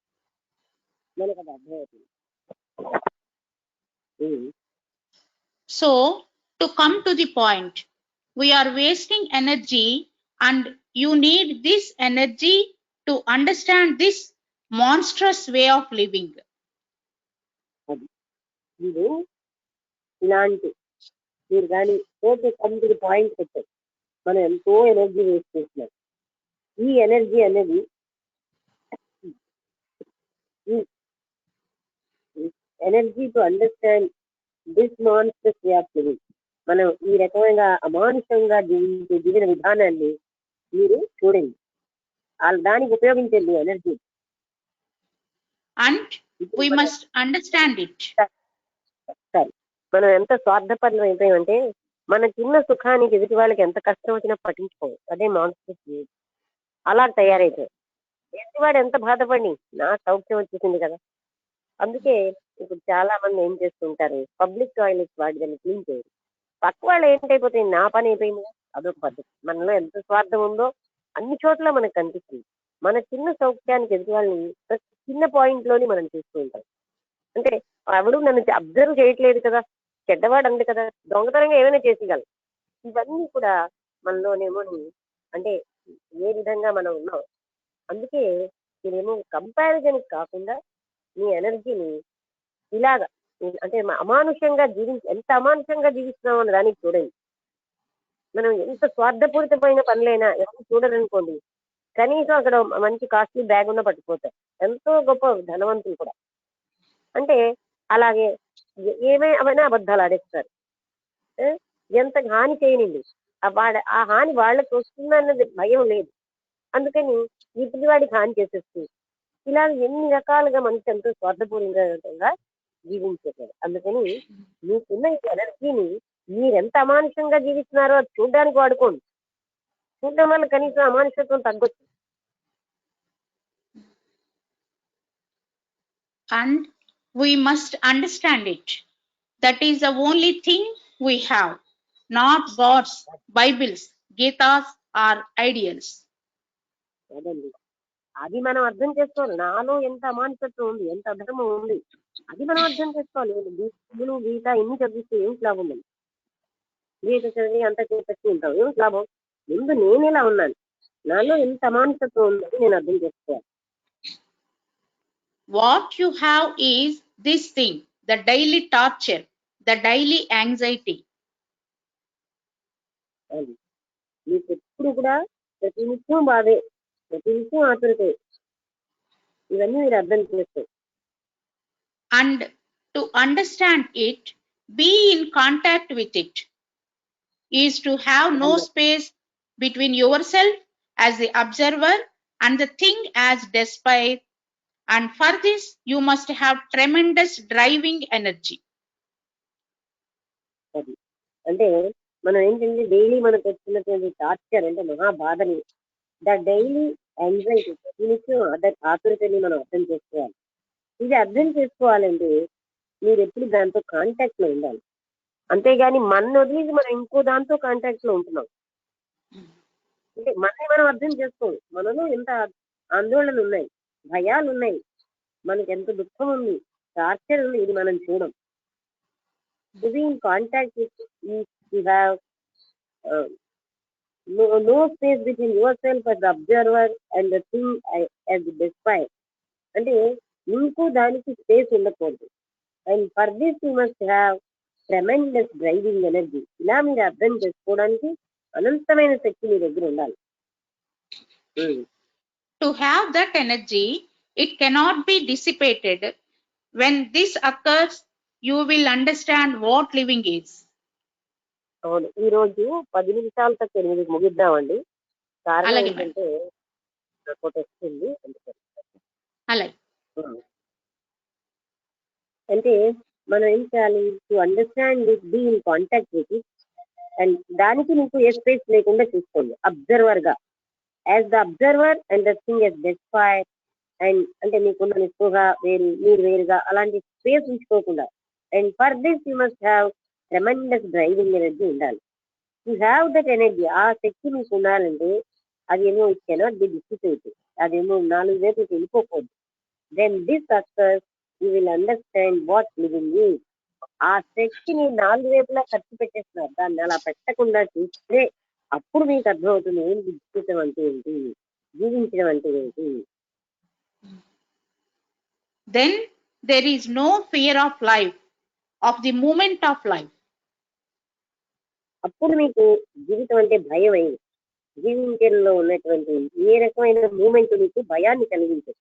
మనకు అది అర్థమవుతుంది. So, to come to the point, we are wasting energy and you need this energy to understand this monstrous way of living. ఇది ఇలాంటి మీరు కానీ కమ్ టు ది పాయింట్ పెట్టారు, మనం ఎంతో ఎనర్జీ వేస్ట్ చేస్తున్నాం. ఈ ఎనర్జీ అనేది energy to understand this monsters way of living. మనం ఈ రకమైన అమానుషంగా జీవన విధానాన్ని మీరు చూడండి, దానికి ఉపయోగించండి energy. And we must understand it. సరే, మనం ఎంత స్వార్థపరం అయిపోయామంటే మన చిన్న సుఖానికి ఎదుటి వాళ్ళకి ఎంత కష్టం వచ్చినా పట్టించుకోము. అదే మాన్స్టర్స్ అలా తయారైపోయాయి. ఎదుటివాడు ఎంత బాధపడి నా సౌఖ్యం వచ్చేసింది కదా. అందుకే ఇప్పుడు చాలా మంది ఏం చేస్తుంటారు, పబ్లిక్ టాయిలెట్స్ వాడి దాన్ని క్లీన్ చేయరు. పక్క వాళ్ళు ఏంటైపోతాయి, నా పని అయిపోయింది. అదొక పద్ధతి. మనలో ఎంత స్వార్థం ఉందో అన్ని చోట్ల మనకు కనిపిస్తుంది. మన చిన్న సౌఖ్యానికి ఎదుటి వాళ్ళని ప్రతి చిన్న పాయింట్ లోని మనం చూస్తూ ఉంటాం. అంటే ఎవడు నన్ను అబ్జర్వ్ చేయట్లేదు కదా, చెడ్డవాడు అంది కదా, దొంగతనంగా ఏమైనా చేసేయగలం. ఇవన్నీ కూడా మనలోనేమో అంటే ఏ విధంగా మనం ఉన్నాం. అందుకే నేనేమో కంపారిజన్ కాకుండా మీ ఎనర్జీని ఇలాగా అంటే అమానుషంగా ఎంత అమానుషంగా జీవిస్తున్నాం అన్న దానికి చూడండి. మనం ఎంత స్వార్థపూరితమైన పనులైనా ఎవరు చూడరనుకోండి, కనీసం అక్కడ మంచి కాస్ట్లీ బ్యాగ్ ఉన్న పట్టుకుపోతారు, ఎంతో గొప్ప ధనవంతులు కూడా. అంటే అలాగే ఏమైనా అబద్ధాలు ఆడేస్తారు. ఎంత హాని చేయనింది, ఆ హాని వాళ్ళకి వస్తుందన్నది భయం లేదు, అందుకని ఇటు వాడికి హాని చేసేస్తుంది. ఇలా ఎన్ని రకాలుగా మనిషి ఎంతో స్వార్థపూరితంగా జీవించేశారు. అందుకని మీకున్న ఈ ఎనర్జీని మీరెంత అమానుషంగా జీవిస్తున్నారో అది చూడడానికి వాడుకోండి. చూడడం వల్ల కనీసం అమానుషత్వం తగ్గొచ్చు. And We must understand it. That is the only thing we have, not gods, Bibles, Gitas, or ideals. అదండి, అది మనం అర్థం చేసుకోవాలి. నాలో ఎంత అమానసత్వం ఉంది, ఎంత అధర్మం ఉంది, అది మనం అర్థం చేసుకోవాలి. బీలు గీత ఎన్ని చదివిస్తే ఏం లాభం ఉంది? గీత చదివి అంత చేపట్టి ఉంటాం, ఏం లాభం? ముందు నేను ఎలా ఉన్నాను, నాలో ఎంత అమానసత్వం ఉందని నేను అర్థం చేసుకోవాలి. What you have is this thing, the daily torture, the daily anxiety. అది మీకు ఎప్పుడు కూడా ప్రతి నిత్యం బాధే, ప్రతి నిత్యం ఆతురతే, ఇవన్నీ మీరు అర్థం చేసుకోవాలి. And to understand it, be in contact with it, is to have no space between yourself as the observer and the thing as despite. And for this, you must have tremendous driving energy. అది అంటే మనం ఏంటంటే daily మనకు వచ్చినటువంటి torture అంటే మహాబాధని, the daily anxiety, ప్రతి నిత్యం ఆతురతని మనం అర్థం చేసుకోవాలి. ఇది అర్థం చేసుకోవాలంటే మీరు ఎప్పుడు దాంతో కాంటాక్ట్ లో ఉండాలి. అంతేగాని మన వదిలేసి మనం ఇంకో దాంతో కాంటాక్ట్ లో ఉంటున్నాం అంటే మనని మనం అర్థం చేసుకోవాలి. మనలో ఎంత ఆందోళనలు ఉన్నాయి, భయాలు ఉన్నాయి, మనకి ఎంత దుఃఖం ఉంది, టార్చర్ ఉంది, ఇది మనం చూడం. To be in contact with is to have no space between yourself as the observer and the thing as the despite. అంటే నీకు దానికి స్పేస్ ఉండకూడదు. And for this you must have tremendous driving energy. ఇలా మీరు అర్థం చేసుకోవడానికి అనంతమైన శక్తి మీ దగ్గర ఉండాలి. To have that energy, it cannot be dissipated. When this occurs, you will understand what living is. అవును, ఈ రోజు 10 నిమిషాల తక్కువ 8 ముగిద్దామండి. కారణం అలాగే ఏంటంటే నాకు ఒకటి వస్తుంది అందుకని. అలాగే అంటే మనం ఏం చేయాలి? To understand this, be in contact with it. And దానికి మీకు ఏ స్పేస్ లేకుండా చూసుకోండి, అబ్జర్వర్ గా, as the observer and the thing is despair. And అంటే మీకున్న నిస్పృహగా వేరు, మీరు వేరుగా అలాంటి స్పేస్ ఉంచుకోకుండా. And for this you must have tremendous driving energy ఉండాలి. యూ హ్యావ్ దట్ ఎనర్జీ, ఆ శక్తి మీకు ఉండాలంటే అదేమో ఇట్ కెనాట్ బి డిసిపేటెడ్, అదేమో 4 వైపులకు వెళ్ళిపోకూడదు. Then this occurs you will understand what living is. ఆ శక్తిని 4 వైపులా ఖర్చు పెట్టేస్తున్నారు, దాన్ని అలా పెట్టకుండా చూస్తే అప్పుడు మీకు అర్థమవుతుంది ఏం జీవితం అంటే ఏంటి, జీవించడం అంటే ఏంటి. Then there is no fear of life, of the moment of life. అప్పుడు మీకు జీవితం అంటే భయం అయింది. జీవించడంలో ఉన్నటువంటి ఏ రకమైన మూమెంట్ మీకు భయాన్ని కలిగించదు.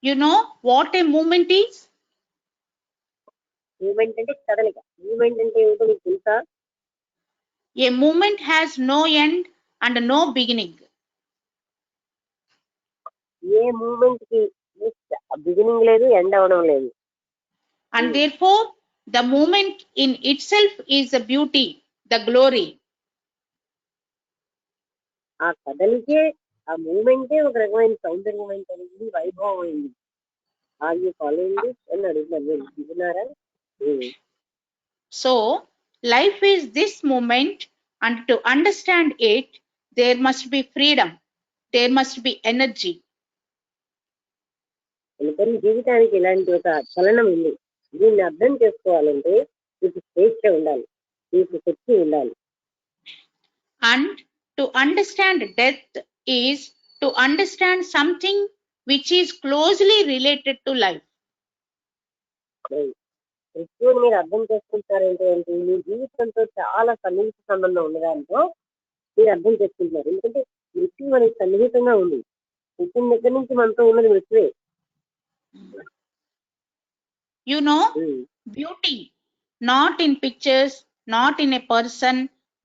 You know what a movement is? Movement అంటే కదలిక. మూమెంట్ అంటే ఏమిటో మీకు తెలుసా? A movement has no end and no beginning. ఏ మూమెంట్ కి బిగినింగ్ లేదు, ఎండ్ అవడం లేదు. And therefore, the movement in itself is the beauty, the glory. ఆ కదలికే, ఆ మూమెంటే ఒక రకమైన సౌందర్యమైనటువంటి వైభవం అయింది. ఆర్ యూ ఫాలోయింగ్ దిస్ అని అడుగుతున్నారు, విన్నారా? So, life is this moment, and to understand it, there must be freedom, there must be energy. అందుకని జీవితానికి ఇలాంటి ఒక చలనం ఉంది. దీన్ని అర్థం చేసుకోవాలంటే మీకు స్వేచ్ఛ ఉండాలి, మీకు శక్తి ఉండాలి. And to understand death is to understand something which is closely related to life. మృత్యువుని మీరు అర్థం చేసుకుంటారంటే ఏంటి? మీ జీవితంతో చాలా సన్నిహిత సంబంధం ఉన్నదాంతో మీరు అర్థం చేసుకుంటున్నారు. ఎందుకంటే మృత్యు మనకి సన్నిహితంగా ఉంది. పుట్టిన దగ్గర నుంచి మనతో ఉన్నది మృత్యువే. You know, beauty, not in pictures, not in a person,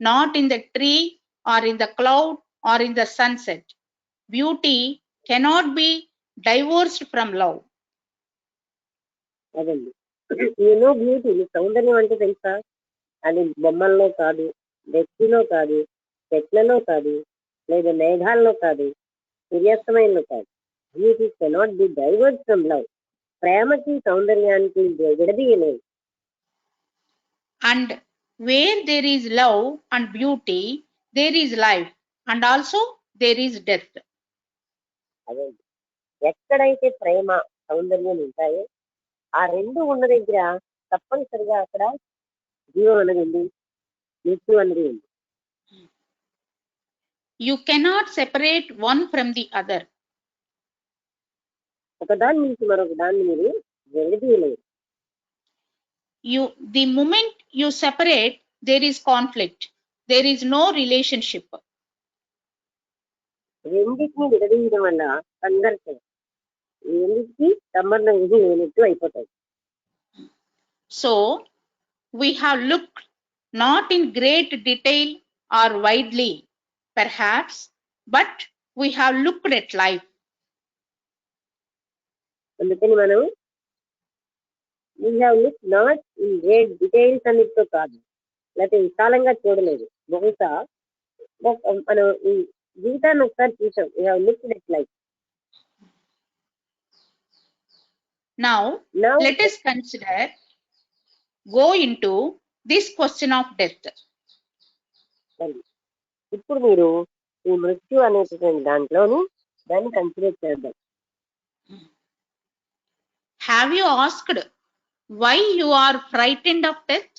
not in the tree or in the cloud or in the sunset. Beauty cannot be divorced from love. అదండి, ఏనో బ్యూటీ. మీ సౌందర్యం అంటే తెలుసా? అది బొమ్మల్లో కాదు, వ్యక్తిలో కాదు, చెట్లలో కాదు, లేదా మేఘాల్లో కాదు, సూర్యాస్తమయంలో కాదు. Beauty cannot be divorce from love. ప్రేమకి సౌందర్యానికి విడదీయలేదు. And where there is love and beauty, there is life, and also there is death. అదే ఎక్కడైతే ప్రేమ సౌందర్యం ఉంటాయో ఆ రెండు ఉన్న దగ్గర తప్పనిసరిగా అక్కడ జీవం అనేది ఉంది, మృత్యు అనేది ఉంది. You cannot separate one from the other. ఒకదాని నుంచి మరొక దాన్ని మీరు విడదీయలేదు. The moment you separate, there is conflict. There is no relationship. రెండింటిని విడదీయడం వల్ల సంఘర్షణ, రెండింటికి సంబంధం ఇది లేనట్టు అయిపోతాయి. So we have looked not in great detail or widely, perhaps, but we have looked at life. అందుకని మనం we have look not in great details అన్నిటితో కాదు, లేకపోతే విశాలంగా చూడలేదు. బహుశా మనం ఈ జీవితాన్ని ఒకసారి చూసాం. We have look at life. Now Now let us go into this question of death. ఇప్పుడు మీరు ఈ మృత్యు అనేటువంటి దాన్ని కన్సిడర్ చేద్దాం. Have you asked why you are frightened of death?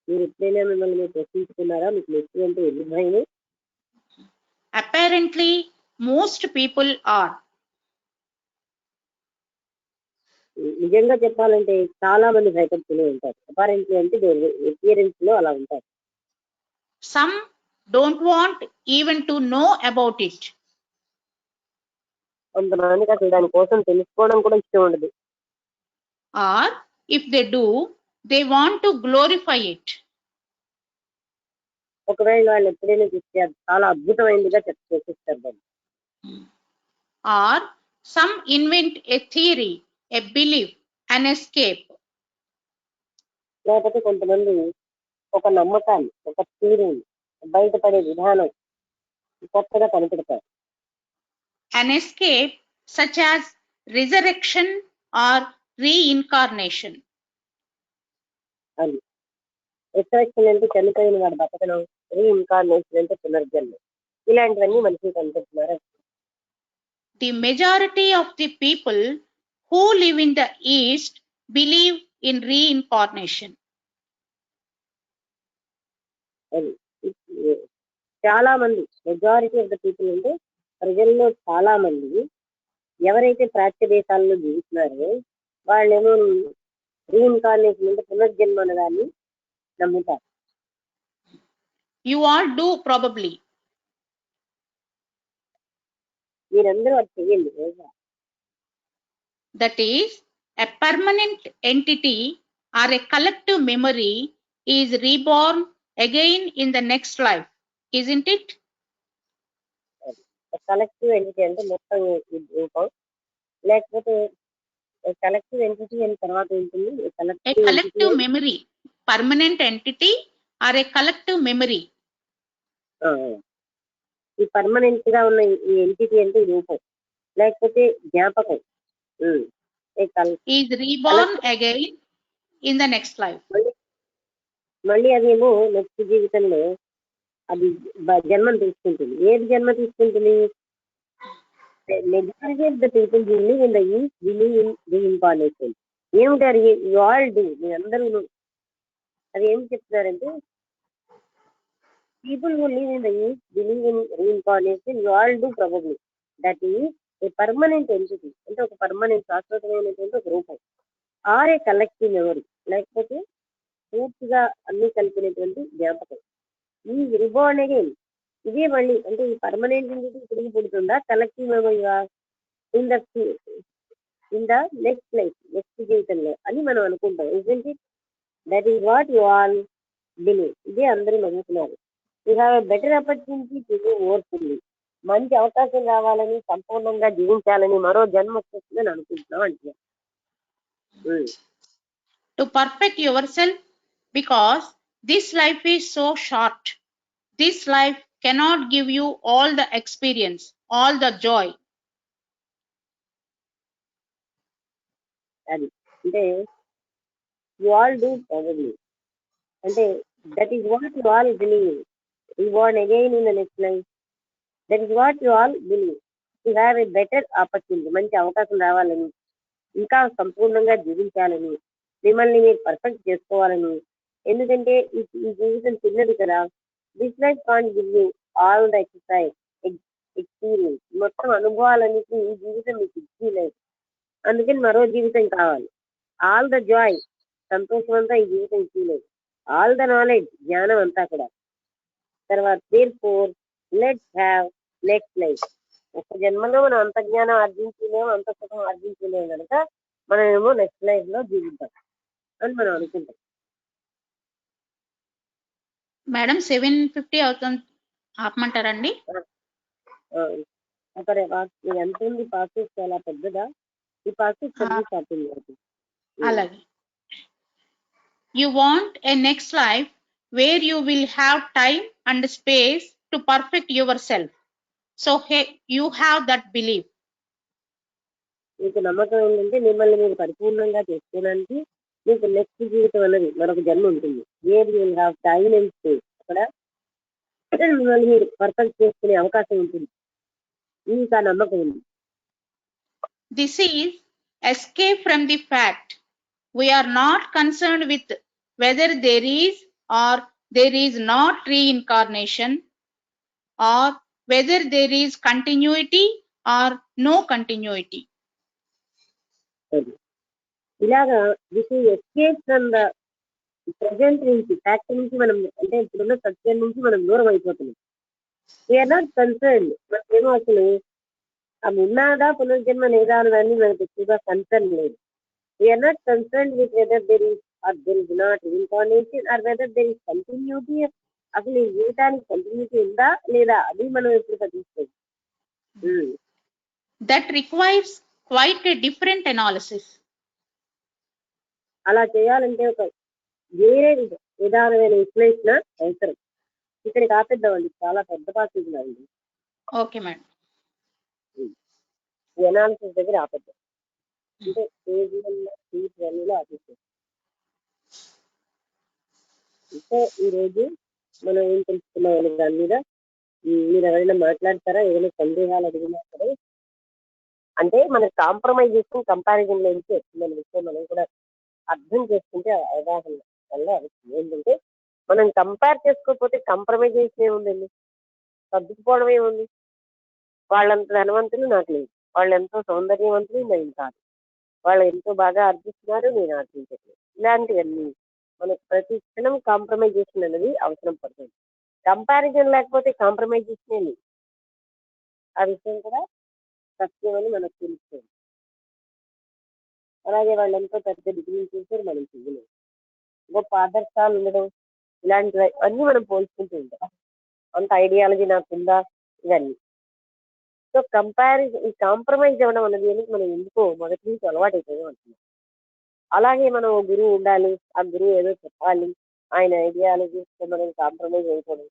మీరు ఎప్పుడైనా మిమ్మల్ని మీరు ప్రశ్నించుకున్నారా మీకు మృత్యు అంటే ఎందుకు భయం? Apparently most people are. నిజంగా చెప్పాలంటే చాలా మంది భయపడుతూనే ఉంటారు. అపారెంట్లీ అంటే అపియరెన్స్ లో అలా ఉంటారు. Some don't want even to know about it. కొంతమందికి అసలు దానికోసం తెలుసుకోవడం కూడా ఇష్టం ఉండదు. Or if they do, they want to glorify it. ఒకవేళ వాళ్ళు ఎప్పుడైనా చూస్తే అది చాలా అద్భుతమైనదిగా చెప్పేస్తారు దాన్ని. Or some invent a theory, a belief, an escape. లేకపోతే కొంతమంది ఒక నమ్మకాన్ని, ఒక థియరీని, బయటపడే విధానం కొత్తగా కనిపెడతారు. An escape such as resurrection or reincarnation. అది రిసరెక్షన్ అంటే చనిపోయిన వాడు బతకడం, రీఇన్కార్నేషన్ అంటే పునర్జన్మ. ఇలాంటివన్నీ మనిషికి కనిపెడుతున్నారు. The majority of the people who live in the East believe in reincarnation. చాలా మంది, మెజారిటీ ఆఫ్ ద పీపుల్ అంటే ప్రజల్లో చాలా మంది ఎవరైతే ప్రాచ్య దేశాల్లో జీవిస్తున్నారో వాళ్ళేమో రీఇన్కార్నేషన్ అంటే పునర్జన్మ అనేదాన్ని నమ్ముతారు. You all do probably. మీరందరూ అది చెయ్యండి. That is, a permanent entity or a collective memory is reborn again in the next life, isn't it? Collective entity అంటే మొత్తం రూపం, లేకపోతే కలెక్టివ్ ఎంటిటీ అయిన తర్వాత ఉంటుంది A collective memory, permanent entity or a collective memory. ఈ permanent గా ఉన్న ఈ ఎంటిటీ అంటే రూపం, లేకపోతే జ్ఞాపకం is reborn again in the next life. మళ్ళీ అదేమో నెక్స్ట్ జీవితంలో అది జన్మను తీసుకుంటుంది. ఏది జన్మ తీసుకుంటుంది? Majority of the people believe in the east believe in reincarnation. ఏమిటారు? యు ఆల్ డూ, మీరందరూ అది ఏం చెప్తున్నారంటే people who live in the east believe in reincarnation. You all do probably. That is a permanent entity, అంటే ఒక permanent శాశ్వతమైనటువంటి ఒక రూపం, ఆర్ ఏ కలెక్టివ్ మెమరీ, లేకపోతే పూర్తిగా అన్ని కలిపినటువంటి జ్ఞాపకం. ఈ రిబార్న్ అగైన్ ఇదే మళ్ళీ అంటే ఈ పర్మనెంట్ ఎంటిటీ తిరిగి పుడుతుందా కలెక్టివ్ మెమరీగా in the next life, next జీవితంలో అని మనం అనుకుంటాం. Isn't it? That is what you all believe. ఇదే అందరూ నమ్ముతున్నారు. You have a better opportunity to do more fully. మంచి అవకాశం రావాలని, సంపూర్ణంగా జీవించాలని, మరో జన్మ వస్తుందని అనుకుంటున్నాం అంటున్నాం. To perfect yourself, because this life is so short. This life cannot give you all the experience, all the joy. అది అంటే యు ఆల్ డూ ప్రాబబ్లీ అంటే that is what you all believe reward again in the next life. That is what you all believe to have a better opportunity, మంచి అవకాశం రావాలని, ఇంకా సంపూర్ణంగా జీవించాలని, మిమ్మల్ని మీరు పర్ఫెక్ట్ చేసుకోవాలని. ఎందుకంటే ఈ జీవితం చిన్నది కదా. This life can't give you all the experience, మొత్తం అనుభవాలన్నిటి ఈ జీవితం మీకు ఇచ్చేయలేదు. అందుకని మరో జీవితం కావాలి. ఆల్ ద జాయ్, సంతోషం అంతా ఈ జీవితం ఇచ్చేయలేదు. ఆల్ ద నాలెడ్జ్, జ్ఞానం అంతా కూడా. తర్వాత therefore let's have next life. ఒక జన్మలో మనం అంత జ్ఞానం ఆర్జించలేము, అంత సుఖం ఆర్జించలేము కనుక మనం ఏమో నెక్స్ట్ లైఫ్ లో జీవిద్దాం అని మనం అనుకుంటాం. మేడం 7:50 అవుతుంది, ఆపమంటారండి? అక్కడ ఎంత ఉంది పాసెస్? చాలా పెద్దదా ఈ పాసెస్? చదివి స్టార్టింగ్ అవుతుంది. అలాగే. You want a next life where you will have time and space to perfect yourself. So hey, you have that belief. మీకు నమ్మకం ఏంటంటే మిమ్మల్ని మీరు పరిపూర్ణంగా చేసుకోవడానికి మీకు నెక్స్ట్ జీవితం అనేది మరొక జన్మ ఉంటుంది. Where you will have time and space. అక్కడ మిమ్మల్ని మీరు పర్ఫెక్ట్ చేసుకునే అవకాశం ఉంటుంది. మీకు ఆ నమ్మకం ఉంది. This is escape from the fact we are not concerned with whether there is or there is not reincarnation, or whether there is continuity or no continuity. ఇలాగా this is escape from the present నుంచి, fact నుంచి మనం, అంటే ఇప్పుడున్న సత్యం నుంచి మనం దూరం అయిపోతున్నాం. We're not concern. మనకేమో అసలు అవి ఉన్నాదా పునర్జన్మ లేదా అని మనకు ఎక్కువగా కన్సర్న్ లేదు. We're not concern with whether there is or there is not incarnation or whether there is continuity. అసలు ఈ జీవితానికి కంటిన్యూటీ ఉందా లేదా అది మనం ఎప్పుడు పట్టించుకోవాలి. That requires quite a different analysis. అలా చేయాలంటే ఒక వేరే విధానమైన విశ్లేషణ అవసరం. ఇక్కడికి ఆపేద్దామండి, చాలా పెద్ద పాస్ అండి. Okay madam. ఎనాలిసిస్ దగ్గర ఆపేద్దాం, అంటే పేజీ లో ఆపేస్తాం. అంటే ఈరోజు మనం ఏం తెలుసుకున్నాం దాని మీద మీరు ఎవరైనా మాట్లాడతారా? ఏదైనా సందేహాలు అడిగినా సరే, అంటే మనకు కాంప్రమైజ్ చేసుకుని కంపారిజన్ నుంచి వచ్చిందనే విషయం మనం కూడా అర్థం చేసుకుంటే అవగాహన వల్ల ఏంటంటే, మనం కంపేర్ చేసుకోకపోతే కాంప్రమైజేషన్ ఏముందండి, సర్దుకుపోవడం ఏముంది. వాళ్ళంత ధనవంతులు నాకు లేదు, వాళ్ళు ఎంతో సౌందర్యవంతులు నేను కాదు, వాళ్ళు ఎంతో బాగా ఆర్జిస్తున్నారు నేను ఆర్జించట్లేదు. ఇలాంటివన్నీ మనకు ప్రతి క్షణం కాంప్రమైజేషన్ అనేది అవసరం పడుతుంది. కంపారిజన్ లేకపోతే కాంప్రమైజేషన్ లేదు. ఆ విషయం కూడా సత్యం అని మనకు తెలుస్తుంది. అలాగే వాళ్ళు ఎంతో పెద్ద డిగ్రీలు చేశారు, మనం చేయలేము. గొప్ప ఆదర్శాలు ఉండడం, ఇలాంటివి అన్నీ మనం పోల్చుకుంటూ ఉంటాం. అంత ఐడియాలజీ నాకుందా, ఇవన్నీ. సో ఈ కాంప్రమైజ్ అవ్వడం అనేది మనం ఎందుకో మొదటి నుంచి అలవాటు అయిపోయాం అంటున్నాం. అలాగే మనం ఓ గురువు ఉండాలి, ఆ గురువు ఏదో చెప్పాలి, ఆయన ఐడియాలజీతో మనం కాంప్రమైజ్ అయిపోవడం.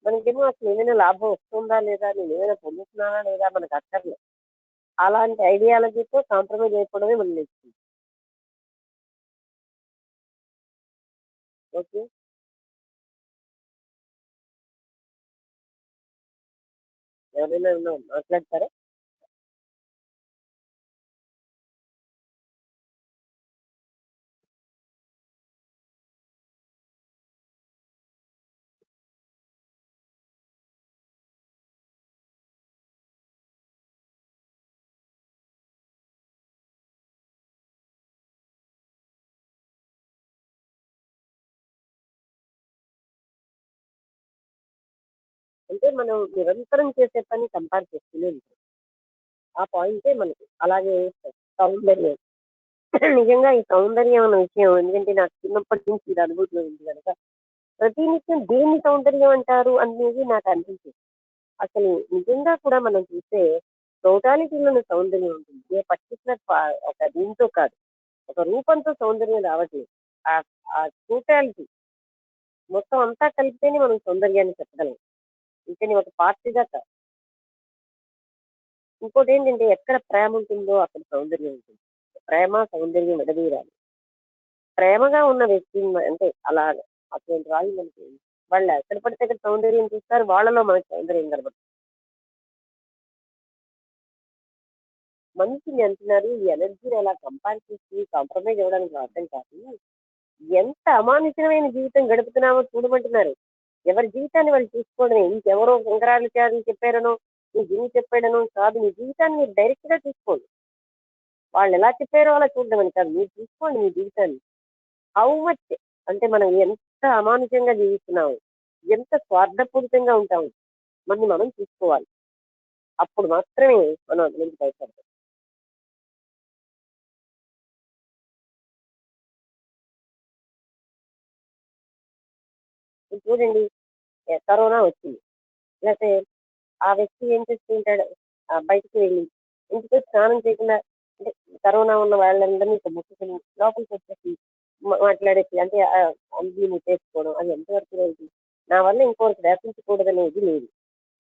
మనకేమో అసలు ఏమైనా లాభం వస్తుందా లేదా, నేను ఏమైనా పొందుతున్నానా లేదా మనకు అక్కర్లేదు. అలాంటి ఐడియాలజీతో కాంప్రమైజ్ అయిపోవడమే మనం నేర్చుకుంటాం. ఓకే, ఎవరైనా మాట్లాడతారా? అంటే మనం నిరంతరం చేసే పని కంపేర్ చేస్తూనే ఉంటాం. ఆ పాయింటే మనకి. అలాగే సౌందర్యం, నిజంగా ఈ సౌందర్యం అన్న విషయం, ఎందుకంటే నాకు చిన్నప్పటి నుంచి ఇది అనుభూతిలో ఉంది కనుక ప్రతినిత్యం దేన్ని సౌందర్యం అంటారు అనేది నాకు అనిపించింది. అసలు నిజంగా కూడా మనం చూస్తే టోటాలిటీలోని సౌందర్యం ఉంటుంది. ఏ పర్టికులర్ ఒక దీంతో కాదు, ఒక రూపంతో సౌందర్యం రావట్లేదు. ఆ టోటాలిటీ మొత్తం అంతా కలిపితేనే మనం సౌందర్యాన్ని చెప్పగలం, ఇంకని ఒక పార్టీగా కాదు. ఇంకోటి ఏంటంటే, ఎక్కడ ప్రేమ ఉంటుందో అక్కడ సౌందర్యం ఉంటుంది. ప్రేమ సౌందర్యం విడదీరాలి. ప్రేమగా ఉన్న వ్యక్తి అంటే అలా అటువంటి వాళ్ళు మనకి వాళ్ళు ఎక్కడ పడితే అక్కడ సౌందర్యం చూస్తారు, వాళ్ళలో మనకి సౌందర్యం కనబడుతుంది. మనిషిని అంటున్నారు ఈ ఎనర్జీని అలా కంపేర్ చేసి కాంప్రమైజ్ అవ్వడానికి అర్థం కాదు. ఎంత అమానుషమైన జీవితం గడుపుతున్నామో చూడమంటున్నారు. ఎవరి జీవితాన్ని వాళ్ళు చూసుకోవడమే. ఇంకెవరో శంకరాచార్యులు చెప్పారనో, నీ గురువు చెప్పాడనో కాదు. మీ జీవితాన్ని మీరు డైరెక్ట్ గా చూసుకోండి. వాళ్ళు ఎలా చెప్పారో అలా చూడడం అని కాదు. మీరు చూసుకోండి మీ జీవితాన్ని. హౌ మచ్ అంటే మనం ఎంత అమానుషంగా జీవిస్తున్నాము, ఎంత స్వార్థపూరితంగా ఉంటాము, మనని మనం చూసుకోవాలి. అప్పుడు మాత్రమే మనం అందులో నుంచి బయటపడతాం. ఇప్పుడు చూడండి, కరోనా వచ్చింది. లేకపోతే ఆ వ్యక్తి ఏం చేస్తూ ఉంటాడు, బయటికి వెళ్ళి ఇంటికి స్నానం చేయకుండా, అంటే కరోనా ఉన్న వాళ్ళందరినీ ఇక ముట్టుకుని లోపలికి వచ్చేసి మాట్లాడేసి అంటే అంగీ ముట్టేసుకోవడం అది ఎంతవరకు లేదు. నా వల్ల ఇంకొకరికి వ్యాపించకూడదనేది లేదు.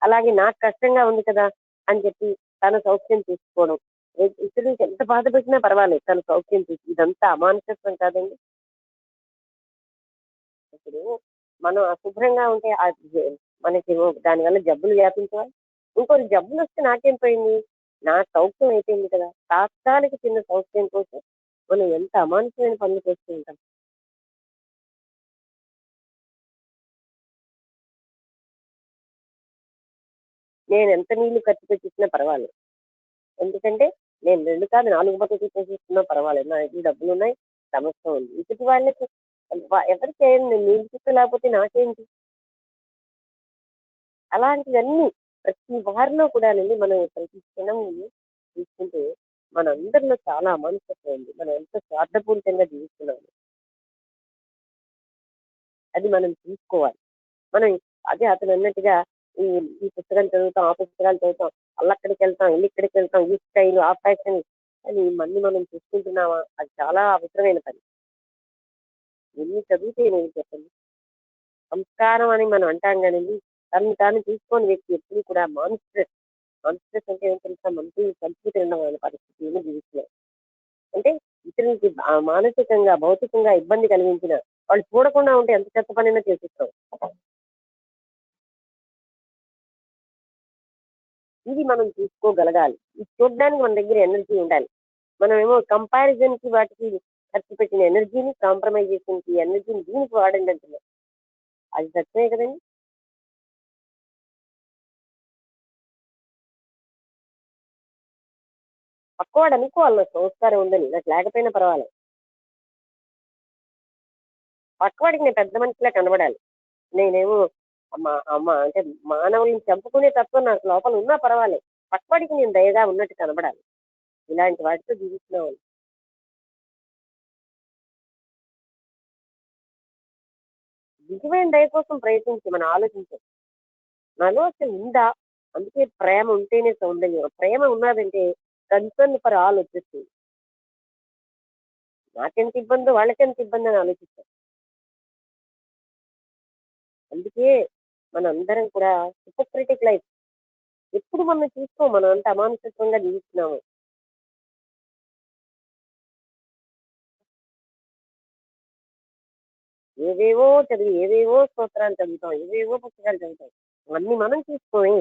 అలాగే నాకు కష్టంగా ఉంది కదా అని చెప్పి తన సౌఖ్యం తీసుకోవడం, ఇతరులకు ఎంత బాధ పెట్టినా పర్వాలేదు తన సౌఖ్యం తీసి, ఇదంతా అమానుషత్వం కాదండి. ఇప్పుడు మనం అశుభ్రంగా ఉంటే మనకి దానివల్ల జబ్బులు వ్యాపించాలి. ఇంకోటి జబ్బులు వస్తే నాకేం పోయింది, నా సౌఖ్యం అయిపోయింది కదా. తాత్కాలిక చిన్న సౌఖ్యం కోసం మనం ఎంత అమానుషమైన పనులు చేస్తూ ఉంటాం. నేను ఎంత నీళ్లు ఖర్చు పెట్టించినా పర్వాలేదు, ఎందుకంటే నేను 2 కాదు 4 బకెట్లు చేసిస్తున్నా పర్వాలేదు, నా దగ్గర డబ్బులు ఉన్నాయి, సమస్య ఉంది. ఇప్పటి వాళ్ళకి ఎవరికి నేను నీళ్ళు చుట్టూ లేకపోతే నాకేంటి. అలాంటివన్నీ ప్రతి వారిలో కూడా మనం ప్రతి క్షణం తీసుకుంటే మనందరిలో చాలా అమానుషత్వం ఉంది. మనం ఎంత స్వార్థపూరితంగా జీవిస్తున్నాము అది మనం చూసుకోవాలి. మనం అదే అతను అన్నట్టుగా ఈ ఈ పుస్తకాలు చదువుతాం, ఆ పుస్తకాలు చదువుతాం, అల్లక్కడికి వెళ్తాం, ఇల్లు ఇక్కడికి వెళ్తాం, ఈ స్టైల్ ఆ ఫ్యాషన్ అని మళ్ళీ మనం చూసుకుంటున్నామా, అది చాలా అవసరమైన పని. ఎన్ని చదివితే నేను చెప్పండి. సంస్కారం అని మనం అంటాం కానీ తను తాను చూసుకొని వ్యక్తి ఎప్పుడు కూడా మాన్స్ట్రెస్ కాన్షియస్ అంటే ఏం తెలుసా, మనకి సంస్కృతి ఉండడం పరిస్థితి ఏమి జీవిస్తున్నాం అంటే ఇతరులకి మానసికంగా భౌతికంగా ఇబ్బంది కలిగించిన వాళ్ళు చూడకుండా ఉంటే ఎంత చెత్త పనైనా చేసిస్తాం. ఇది మనం చూసుకోగలగాలి. ఇది చూడడానికి మన దగ్గర ఎనర్జీ ఉండాలి. మనం ఏమో కంపారిజన్ కి వాటికి ఖర్చు పెట్టిన ఎనర్జీని కాంప్రమైజేషన్ కి ఎనర్జీని దీనికి వాడండి అంటున్నాం. అది సత్యమే కదండి. పక్కవాడు అనుకోవాలి నాకు సంస్కారం ఉందని, నాకు లేకపోయినా పర్వాలేదు. పక్కవాడికి నేను పెద్ద మనిషిలా కనబడాలి. నేనేమో అమ్మ అమ్మ అంటే మానవుల్ని చంపుకునే తత్వం నాకు లోపల ఉన్నా పర్వాలేదు, పక్కవాడికి నేను దయగా ఉన్నట్టు కనబడాలి. ఇలాంటి వాటితో జీవిస్తున్నాం. నిజమైన దయ కోసం ప్రయత్నించి మనం ఆలోచించాం, నాలో అసలు ఉందా. అందుకే ప్రేమ ఉంటేనే సౌందర్యం. ప్రేమ ఉన్నదంటే కన్సర్న్ ఫర్ ఆల్ వచ్చేస్తుంది. నాకెంత ఇబ్బందో వాళ్ళకెంత ఇబ్బంది అని ఆలోచిస్తాం. అందుకే మనందరం కూడా హిపోక్రటిక్ లైఫ్ ఎప్పుడు మనం చూసుకో, మనం అంత అమానుషత్వంగా జీవిస్తున్నాము. ఏవేవో చదివి ఏవేవో స్తోత్రాలు చదువుతాం, ఏవేవో పుస్తకాలు చదువుతాం, అన్ని మనం చూసుకోమే.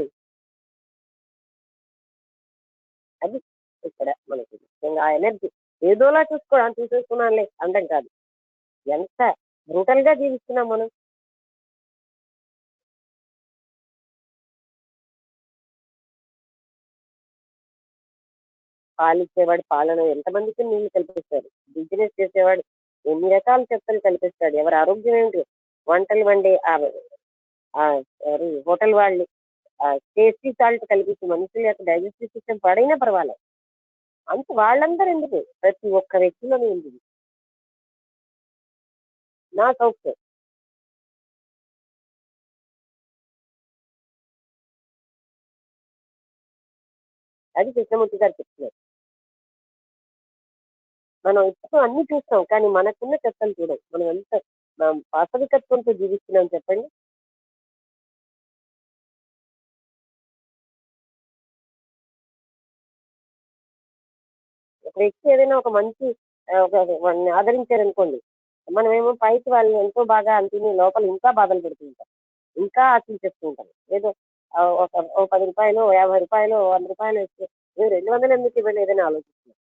అది ఇక్కడ మనకి ముఖ్యంగా ఆ ఎనర్జీ ఏదోలా చూసేసుకున్నానులే అండం కాదు. ఎంత బ్రూటల్ గా జీవిస్తున్నాం మనం. పాలిచ్చేవాడు పాలన ఎంతమందికి నీళ్లు కల్పిస్తాడు, బిజినెస్ చేసేవాడు ఎన్ని రకాల చెత్తలు కల్పిస్తాడు, ఎవరి ఆరోగ్యం ఏమిటి, వంటలు వండే హోటల్ వాళ్ళు టేస్టీ సాల్ట్ కల్పించి మనుషుల యొక్క డైజెస్టివ్ సిస్టమ్ పడైనా పర్వాలేదు. అంత వాళ్ళందరూ ఎందుకు, ప్రతి ఒక్క వ్యక్తిలోనే ఉంది నా సౌఖ్యం. అది కృష్ణమూర్తి గారు చెప్తున్నారు. మనం ఇప్పుడు అన్ని చూస్తాం కానీ మనకున్న చెత్తలు చూడం. మనం ఎంత పాశవికత్వంతో జీవిస్తున్నాం చెప్పండి. ఒక వ్యక్తి ఏదైనా ఒక మంచి వాడిని ఆదరించారనుకోండి, మనమేమో పైకి వాళ్ళు ఎంతో బాగా అంటుని లోపల ఇంకా బాధలు పెడుతుంటాం, ఇంకా ఆశించేస్తూ ఉంటాం. ఏదో ఒక ఓ 10 రూపాయలు, 50 రూపాయలు, 100 రూపాయలు ఇస్తే 200 ఎందుకు ఇవ్వలేదని ఆలోచిస్తున్నాం.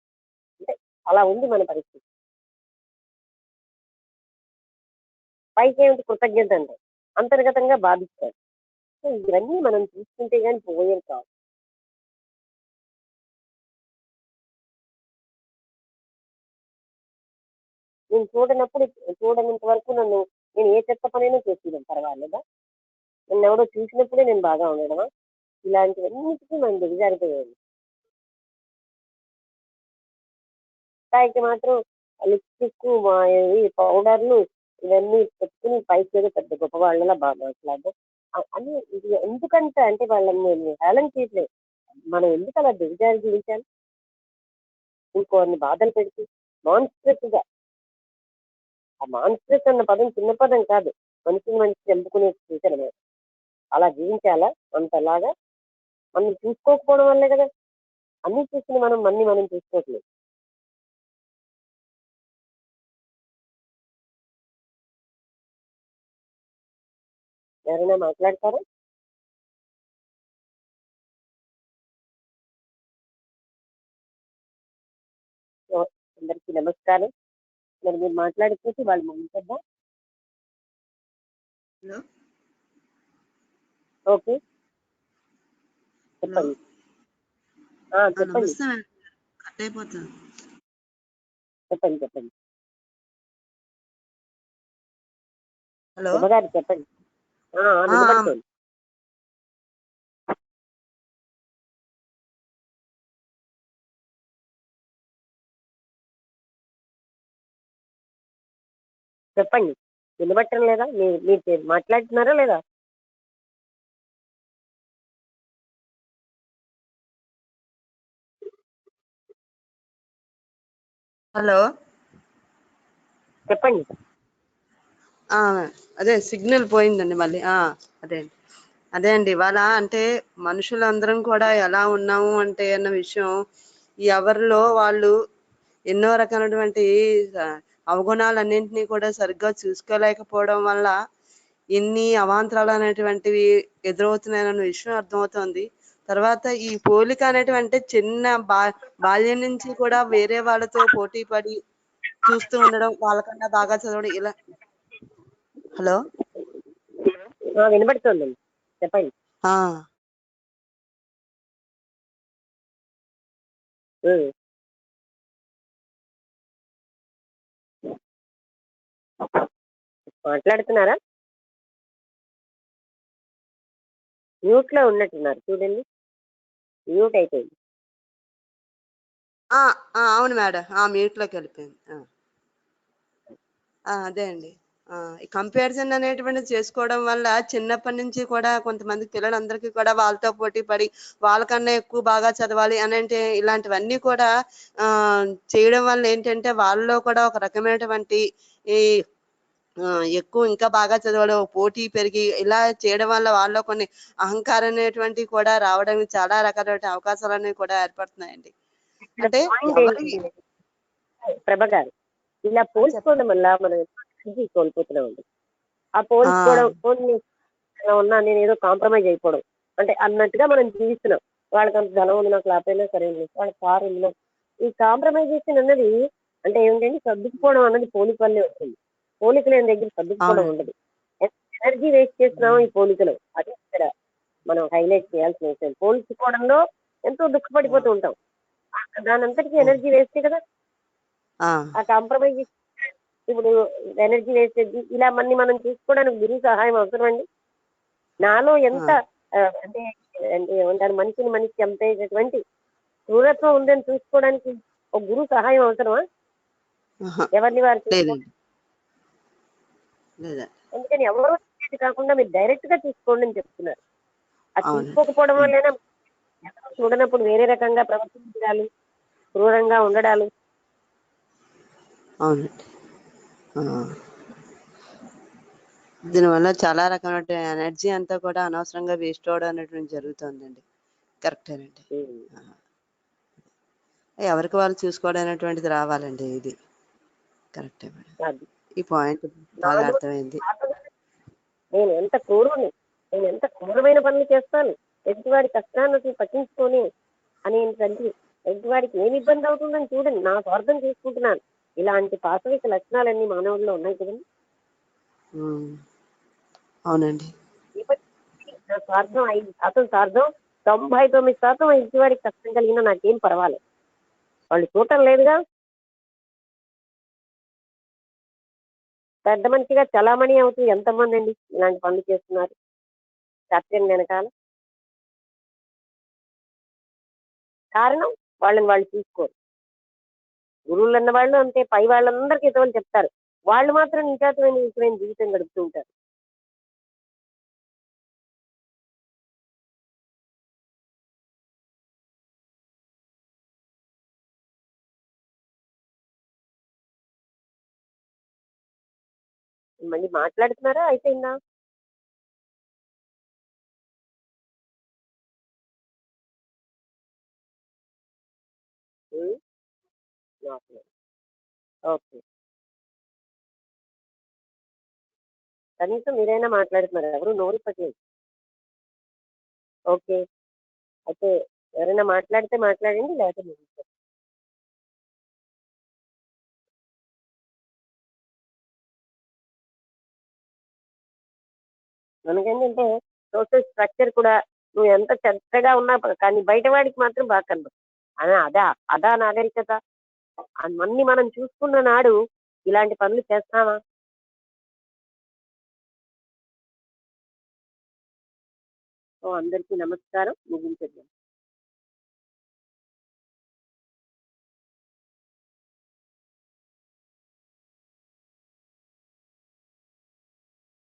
అంటే అలా ఉంది మన పరిస్థితి. పైకి ఏమిటి కృతజ్ఞత అంటే అంతర్గతంగా బాధిస్తారు. సో ఇవన్నీ మనం చూసుకుంటే కానీ పోయేది కాదు. నేను చూడనంత వరకు నేను ఏ చెత్త పనైనా చేసేదాన్ని పర్వాలేదా? నన్ను ఎవడో చూసినప్పుడే నేను బాగా ఉండడమా? ఇలాంటివన్నిటికీ మనం దిగజారిపోయాలి. పైకి మాత్రం లిప్స్టిక్ పౌడర్లు ఇవన్నీ పెట్టుకుని పైకి ఏదో పెద్ద గొప్ప వాళ్ళలా బాగా మాట్లాడడం అని ఇది ఎందుకంటే అంటే వాళ్ళని నేను హేళన చేయట్లేదు. మనం ఎందుకు అలా దిగజారి జీవించాలి? ఇంకోరిని బాధలు పెడుతూ మాన్స్ట్రస్ గా, ఆ మాన్స్ట్రస్ అన్న పదం చిన్న పదం కాదు, మనిషిని మనిషి చంపుకునే సూచన. అలా జీవించాలా? అంతలాగా మనం చూసుకోకపోవడం వల్లే కదా అన్ని చూసుకుని మనం చూసుకోవట్లేదు. ఎవరైనా మాట్లాడతారా? అందరికీ నమస్కారం. మరి మీరు మాట్లాడిపోతే వాళ్ళు మాట్లాడదా? హలో ఓకే, హలో చెప్పండి. చెప్పండి నమస్తే మేడం, కట్ అయిపోతుంది. చెప్పండి చెప్పండి హలో శుభగారు చెప్పండి. వినపడుతుంది. చెప్పండి, వినబట్టం లేదా? మీరు మాట్లాడుతున్నారా లేదా? హలో చెప్పండి. అదే సిగ్నల్ పోయిందండి మళ్ళీ. అదే అదే అండి, ఇవాళ అంటే మనుషులందరం కూడా ఎలా ఉన్నాము అంటే అన్న విషయం ఎవరిలో వాళ్ళు ఎన్నో రకాలైనటువంటి అవగుణాలన్నింటినీ కూడా సరిగ్గా చూసుకోలేకపోవడం వల్ల ఎన్ని అవాంతరాలు అనేటువంటివి ఎదురవుతున్నాయన్న విషయం అర్థమవుతోంది. తర్వాత ఈ పోలిక అనేటువంటి చిన్న బాల్యం నుంచి కూడా వేరే వాళ్ళతో పోటీ పడి చూస్తూ ఉండడం, వాళ్ళకన్నా బాగా చదవడం ఇలా. హలో వినబడుతోందండి, చెప్పండి. ఉమ్. మాట్లాడుతున్నారా? మ్యూట్ లో ఉన్నట్టున్నారు చూడండి, మ్యూట్ అయిపోయింది. అవును మేడం, మ్యూట్ లోకి వెళ్ళిపోయింది. అదే అండి, ఈ కంపారిజన్ అనేటువంటిది చేసుకోవడం వల్ల చిన్నప్పటి నుంచి కూడా కొంతమంది పిల్లలందరికీ కూడా వాళ్ళతో పోటీ పడి వాళ్ళకన్నా ఎక్కువ బాగా చదవాలి అని అంటే ఇలాంటివన్నీ కూడా చేయడం వల్ల ఏంటంటే వాళ్ళలో కూడా ఒక రకమైనటువంటి ఈ ఎక్కువ ఇంకా బాగా చదవడం, పోటీ పెరిగి ఇలా చేయడం వల్ల వాళ్ళలో కొన్ని అహంకారం అనేటువంటివి కూడా రావడానికి చాలా రకాలైన అవకాశాలు అనేవి కూడా ఏర్పడుతున్నాయండి. అంటే పాయింట్ ఎవరి ఏంటి ప్రభ గారు, ఇలా పోల్చుకోవడం వల్ల మనం ఎనర్జీ కోల్పోతున్నామండి. ఆ పోల్చుకోవడం ఉన్నా నేను ఏదో కాంప్రమైజ్ అయిపోవడం అంటే అన్నట్టుగా మనం జీవిస్తున్నాం. వాళ్ళకి అంత ధనం ఉంది, నాకు లేకపోయినా సరే వాళ్ళ కారు ఉంది. ఈ కాంప్రమైజేషన్ అన్నది అంటే ఏమిటంటే సర్దుకుపోవడం అన్నది పోలిక వల్లే వస్తుంది. పోలిక లేని దగ్గర సర్దుకుపోవడం ఉండదు. ఎనర్జీ వేస్ట్ చేస్తున్నాం ఈ పోలికలో, అదే ఇక్కడ మనం హైలైట్ చేయాల్సిన విషయం. పోల్చుకోవడంలో ఎంతో దుఃఖపడిపోతూ ఉంటాం, దాని అంతటికీ ఎనర్జీ వేస్తే కదా. ఆ కాంప్రమైజ్ ఇప్పుడు ఎనర్జీ వేస్ట్ ఇలా మనం చూసుకోవడానికి గురువు సహాయం అవసరం అండి. నాలో ఎంత అంటే ఏమంటారు, మనిషిని మనిషి చంపేటటువంటి క్రూరత్వం ఉందని చూసుకోవడానికి ఒక గురువు సహాయం అవసరమా? ఎవరిని వారు అందుకని ఎవరో కాకుండా మీరు డైరెక్ట్ గా చూసుకోండి అని చెప్తున్నారు. అది చూసుకోకపోవడం వల్ల చూడనప్పుడు వేరే రకంగా ప్రవర్తించడాలు, క్రూరంగా ఉండడాలు. అవునండి, దీనివల్ల చాలా రకమైన ఎనర్జీ అంతా కూడా అనవసరంగా వేస్ట్ అవడం అనేటువంటి జరుగుతుందండి. కరెక్టేనండి. ఎవరికి వాళ్ళు చూసుకోవడం అనేటువంటిది రావాలండి. ఇది కరెక్టే మేడం. అది ఈ పాయింట్ బాగా నాలో అర్థమైంది. నేను ఎంత క్రూరుని, నేను ఎంత క్రూరమైన పనులు చేస్తాను, ఎదుటివాడి కష్టాన్ని అసలు పట్టించుకొని అని ఏంటంటే ఎదుటివాడికి ఏమి ఇబ్బంది అవుతుందని చూడండి, నా స్వార్థం చేసుకుంటున్నాను. ఇలాంటి పాశవిక లక్షణాలన్నీ మానవుల్లో ఉన్నాయి కదండి. ఉమ్, అవునండి. నా స్వార్థం 5% స్వార్థం, 99% ఎదుటివాడికి కష్టం కలిగినా నాకేం పర్వాలేదు. వాళ్ళు చూడటం లేదుగా. పెద్ద మనిషిగా చలామణి అవుతూ ఎంతమంది అండి ఇలాంటి పనులు చేస్తున్నారు సత్యం వెనకాల. కారణం వాళ్ళని వాళ్ళు చూసుకోరు. గురువులు అన్న వాళ్ళు అంతే, పై వాళ్ళందరికీ ఇతమని చెప్తారు, వాళ్ళు మాత్రం నీచాతమైన జీవితం గడుపుతూ ఉంటారు. మళ్ళీ మాట్లాడుతున్నారా, అయిపోయిందా? ఉమ్, ఓకే ఓకే. కనీసం మీరైనా మాట్లాడుతున్నారు, ఎవరు నోరు పట్టలేదు. ఓకే, అయితే ఎవరైనా మాట్లాడితే మాట్లాడండి, లేకపోతే ముగించండి. మనకేంటంటే సోషల్ స్ట్రక్చర్ కూడా నువ్వు ఎంత చెత్తగా ఉన్నా కానీ బయట వాడికి మాత్రం బాగా కనబడుతుంది. అదా అదా నాగరికత. అన్ని మనం చూసుకున్న నాడు ఇలాంటి పనులు చేస్తామా? సో అందరికీ నమస్కారం, ముగించేద్దాం.